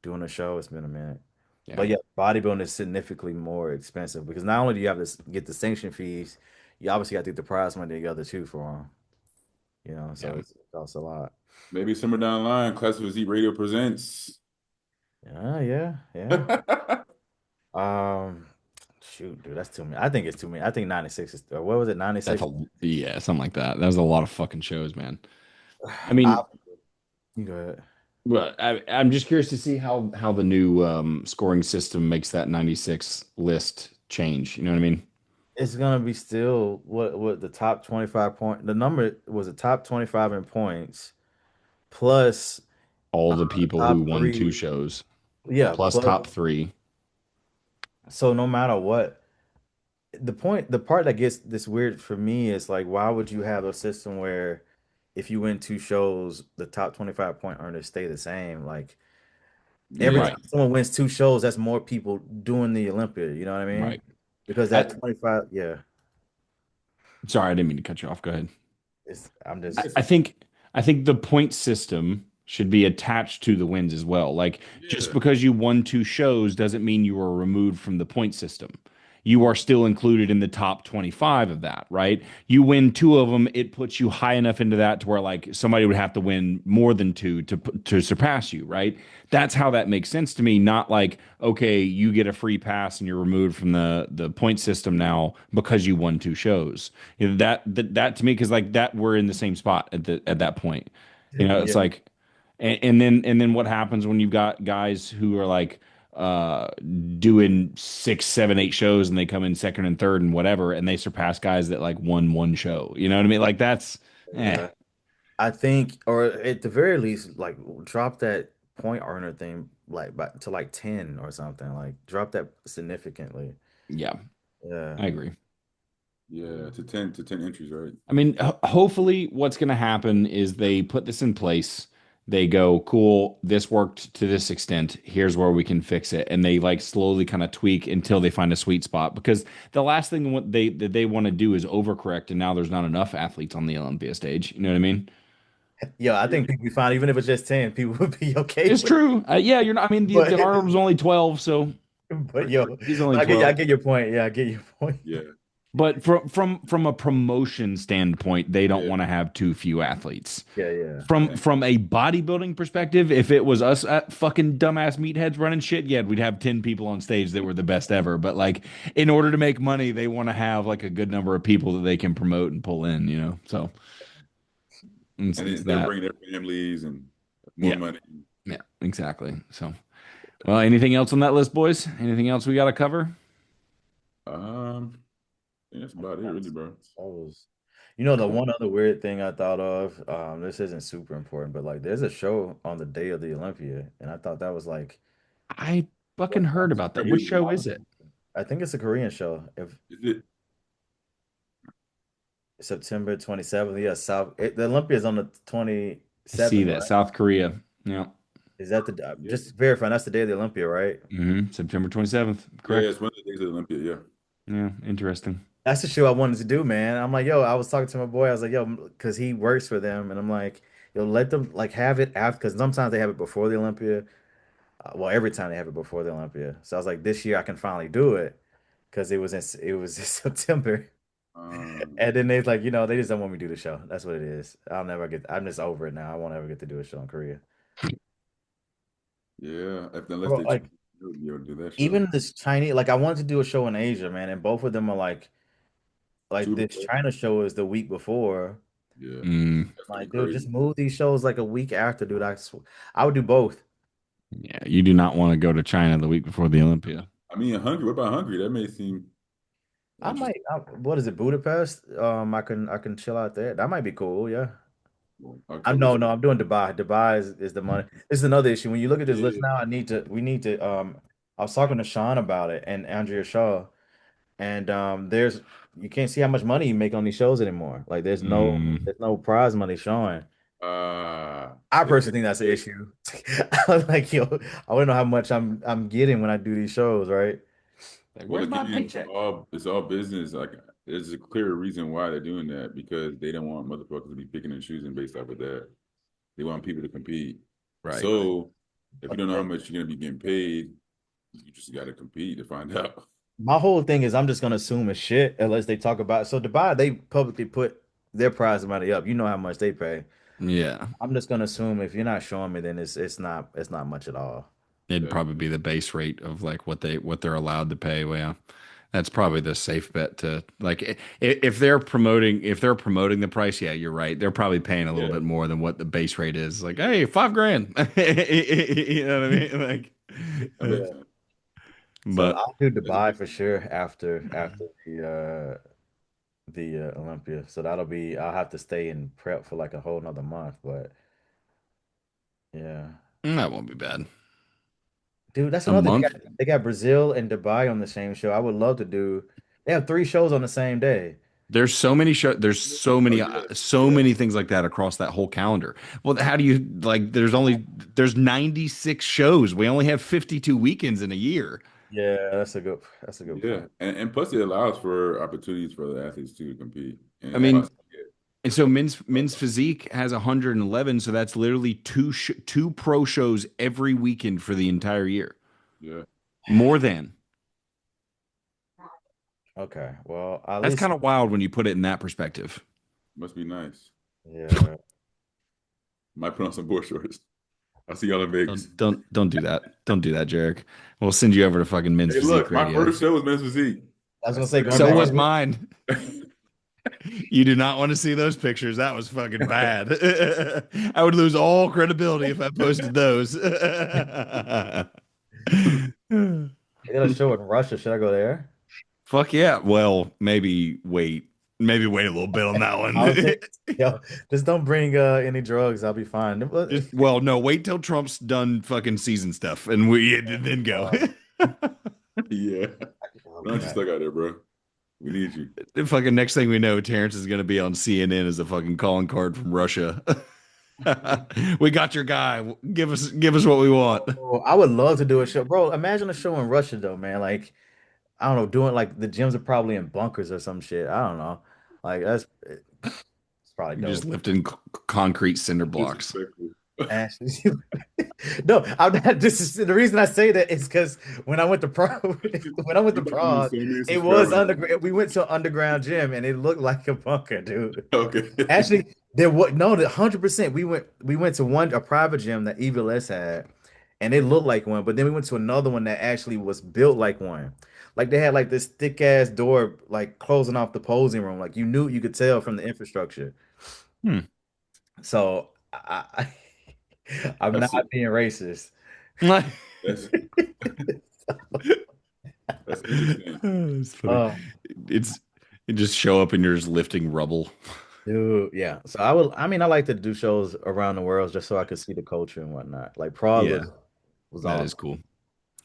doing a show. It's been a minute. Yeah. But yeah, bodybuilding is significantly more expensive because not only do you have to get the sanction fees, you obviously got to get the prize money together too for them. You know, so Yeah. it costs a lot. Maybe somewhere down the line, Classic Physique Radio presents. Yeah, yeah, yeah. Um, shoot, dude, that's too many. I think it's too many. I think 96 is, or what was it, That's 96? yeah, something like that. That was a lot of fucking shows, man. I mean, I, you go ahead. but I'm just curious to see how the new scoring system makes that 96 list change. You know what I mean? It's gonna be still what the top 25 point. The number was the top 25 in points plus All the the people who top won two three. shows Yeah, plus plus. top three. So no matter what, the part that gets this weird for me is like, why would you have a system where if you win two shows, the top 25 point earners stay the same? Like every Yeah. time Right, someone wins two shows, that's more people doing the Olympia. You know what I mean? right. Because I, that 25, yeah, sorry, I didn't mean to cut you off. Go ahead. I'm It's I, just I think I think the point system should be attached to the wins as well. Like just yeah. because you won two shows doesn't mean you were removed from the point system. You are still included in the top 25 of that, right? You win two of them, it puts you high enough into that to where like somebody would have to win more than two to surpass you, right? That's how that makes sense to me. Not like okay, you get a free pass and you're removed from the point system now because you won two shows. You know, that to me because like that we're in the same spot at that point. You know, it's yeah, like and then what happens when you've got guys who are like uh doing six, seven, eight shows and they come in second and third and whatever and they surpass guys that like won one show. You know what I mean? Like that's yeah. I think, or at the very least, like drop that point earner thing like back to like 10 or something. Like drop that significantly. yeah, Yeah. I agree. Yeah. To ten entries, right? I mean, hopefully, what's going to happen is they put this in place. They go, cool, this worked to this extent. Here's where we can fix it. And they like slowly kind of tweak until they find a sweet spot. Because the last thing what they want to do is overcorrect. And now there's not enough athletes on the Olympia stage. You know what I mean? Yeah, I Yeah. think people be fine, even if it's just 10, people would be okay It's with it. true. Yeah, you're not. I mean, But the Arnold was only 12, so but yo, he's only I 12. get your point. Yeah, I get your point. Yeah. But from a promotion standpoint, they don't Yeah. want to have too few athletes. Yeah, yeah. From a bodybuilding perspective, if it was us fucking dumbass meatheads running shit, yeah, we'd have 10 people on stage that were the best ever. But like in order to make money, they want to have like a good number of people that they can promote and pull in, you know. So And it's they're that. bringing their families and more Yeah, money. yeah, exactly. So well, anything else on that list, boys? Anything else we gotta cover? I think that's about it, really, bro. Shows. You know, the one other weird thing I thought of, this isn't super important, but like there's a show on the day of the Olympia, and I thought that was like I fucking heard about that. Which Crazy. show is it? I think it's a Korean show. If Is it? September 27th, yeah, the Olympia is on the I see 27th, that. right? South Korea. Yeah. Is that the Yeah. just verifying that's the day of the Olympia, right? September 27th. Yeah, Correct. it's one of the days of the Olympia. Yeah. Yeah, interesting. That's the show I wanted to do, man. I'm like, yo, I was talking to my boy. I was like, yo, because he works for them, and I'm like, yo, let them like have it after, because sometimes they have it before the Olympia. Well, every time they have it before the Olympia. So I was like, this year I can finally do it because it was in September. Um, And then they like, they just don't want me to do the show. That's what it is. I'm just over it now. I won't ever get to do a show in Korea. yeah. Unless Bro, they like you'll be able to do that show. even this Chinese, like I wanted to do a show in Asia, man, and both of them are like Super. this China show is the week before. Yeah. Mm, That's gonna be Like, dude, crazy. just move these shows like a week after, dude. I would do both. Yeah, you do not want to go to China the week before the Olympia. I mean, Hungary. What about Hungary? That may seem I interesting. might. What is it, Budapest? I can chill out there. That might be cool. Yeah. Well, I October. no, no, I'm doing Dubai. Dubai is the money. This is another issue. When you look at this list Yeah. now, we need to I was talking to Sean about it and Andrea Shaw, and you can't see how much money you make on these shows anymore. Like Mm, there's no prize money showing. I Yeah. personally think that's an issue. I was like, yo, I want to know how much I'm getting when I do these shows, right? like, Well, where's my again, paycheck? it's all business. Like, there's a clear reason why they're doing that because they don't want motherfuckers to be picking and choosing based off of that. They want people to compete. Right. So, if you don't know how Okay. much you're gonna be getting paid, you just got to compete to find out. My whole thing is I'm just gonna assume it's shit unless they talk about it. So Dubai, they publicly put their prize money up. You know how much they pay. Yeah. I'm just gonna assume if you're not showing me, then it's not much at all. It'd That's probably be the base rate of like what they're allowed to pay. Well, yeah. That's probably the safe bet to like if they're promoting the price, yeah, you're right. They're probably paying a little yeah, bit more than what the base rate is. Like, hey, 5 grand. You know what I mean? Like, that makes sense. So but I'll do That's Dubai for sure after the Olympia. So I'll have to stay in prep for like a whole nother month. But yeah, that won't be bad. dude, that's A another thing. month. They got Brazil and Dubai on the same show. I would love to do. They have three shows on the same day. There's so many show. There's oh yeah, so yeah, many things like that across that whole calendar. Well, how do you like? There's 96 shows. We only have 52 weekends in a year. Yeah, that's a good yeah. point. And plus, it allows for opportunities for the athletes too to compete. I And mean, plus, and so men's physique has 111, so that's literally two pro shows every weekend for the entire year. yeah, More than. Okay, well, at That's least kind of wild when you put it in that perspective. must be nice. yeah. Might put on some board shorts. I'll see y'all in Vegas. Don't do that. Don't do that, Jarek. We'll send you over to fucking Men's Hey, Physique look, my Radio. first show was men's physique. I was I gonna say said going So back was to mine. it. You do not want to see those pictures. That was fucking bad. I would lose all credibility if I posted those. they got a show in Russia. Should I go there? Fuck yeah. Well, maybe wait. Maybe wait a little bit on that I don't one. think. Yo, just don't bring any drugs. I'll be fine. Well, no, wait till Trump's done fucking season stuff and we then go. Uh, Yeah. oh, Don't you man. stuck out there, bro. We need you. The fucking next thing we know, Terrence is going to be on CNN as a fucking calling card from Russia. We got your guy. Give us what we want. Oh, I would love to do a show, bro. Imagine a show in Russia, though, man. Like, I don't know, doing like the gyms are probably in bunkers or some shit. I don't know. Like, it's probably You're just dope. lifting concrete cinder blocks. Disrespectful. Ashley. No, I'm not. This is the reason I say that is because when I went to Prague, when I went You to about to lose Prague, so many it was subscribers. underground. We went to an underground gym and it looked like a bunker, dude. Okay. Actually, there was no, 100%. We went to a private gym that Evil S had, and it looked like one. But then we went to another one that actually was built like one. Like they had like this thick ass door, like closing off the posing room. Like you could tell from the infrastructure. Hmm. So I'm not That's it. being racist. That's that's interesting. It's funny. Oh, It's you just show up and you're just lifting rubble. dude, yeah. So I mean, I like to do shows around the world just so I could see the culture and whatnot. Like Prague Yeah, was that is awesome. cool.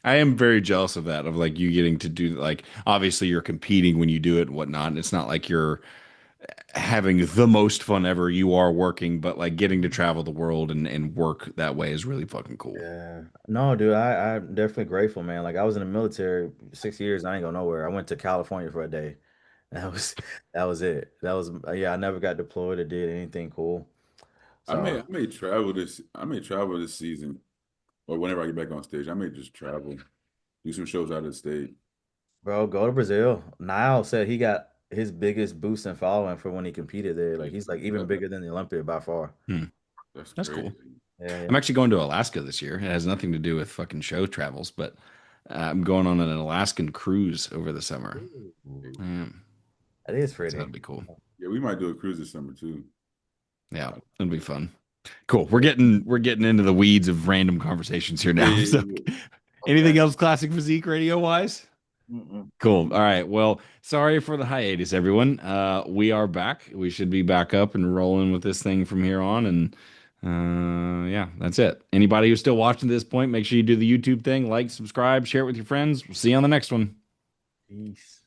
I am very jealous of that, of like you getting to do like obviously you're competing when you do it and whatnot. And it's not like you're having the most fun ever. You are working, but like getting to travel the world and work that way is really fucking cool. Yeah. No, dude, I'm definitely grateful, man. Like I was in the military 6 years, I ain't go nowhere. I went to California for a day. That was that was it. That was yeah, I never got deployed or did anything cool. So, I may travel this season or whenever I get back on stage. I may just travel, do some shows out of the state. bro, go to Brazil. Niall said he got his biggest boost in following for when he competed there. Like he's like even That, bigger than the Olympia by far. Hmm, that's that's crazy. cool. Yeah, I'm yeah. actually going to Alaska this year. It has nothing to do with fucking show travels, but I'm going on an Alaskan cruise over the summer. Ooh, Yeah, that is so pretty. that'll be cool. Yeah, we might do a cruise this summer too. Yeah, it'll be fun. Cool. We're getting into the weeds of random conversations here Yeah, now. yeah, So, yeah, yeah. anything Okay. else Classic Physique radio wise? Mm-mm. Cool. All right. Well, sorry for the hiatus, everyone. We are back. We should be back up and rolling with this thing from here on. And yeah, that's it. Anybody who's still watching to this point, make sure you do the YouTube thing, like, subscribe, share it with your friends. We'll see you on the next one. Peace.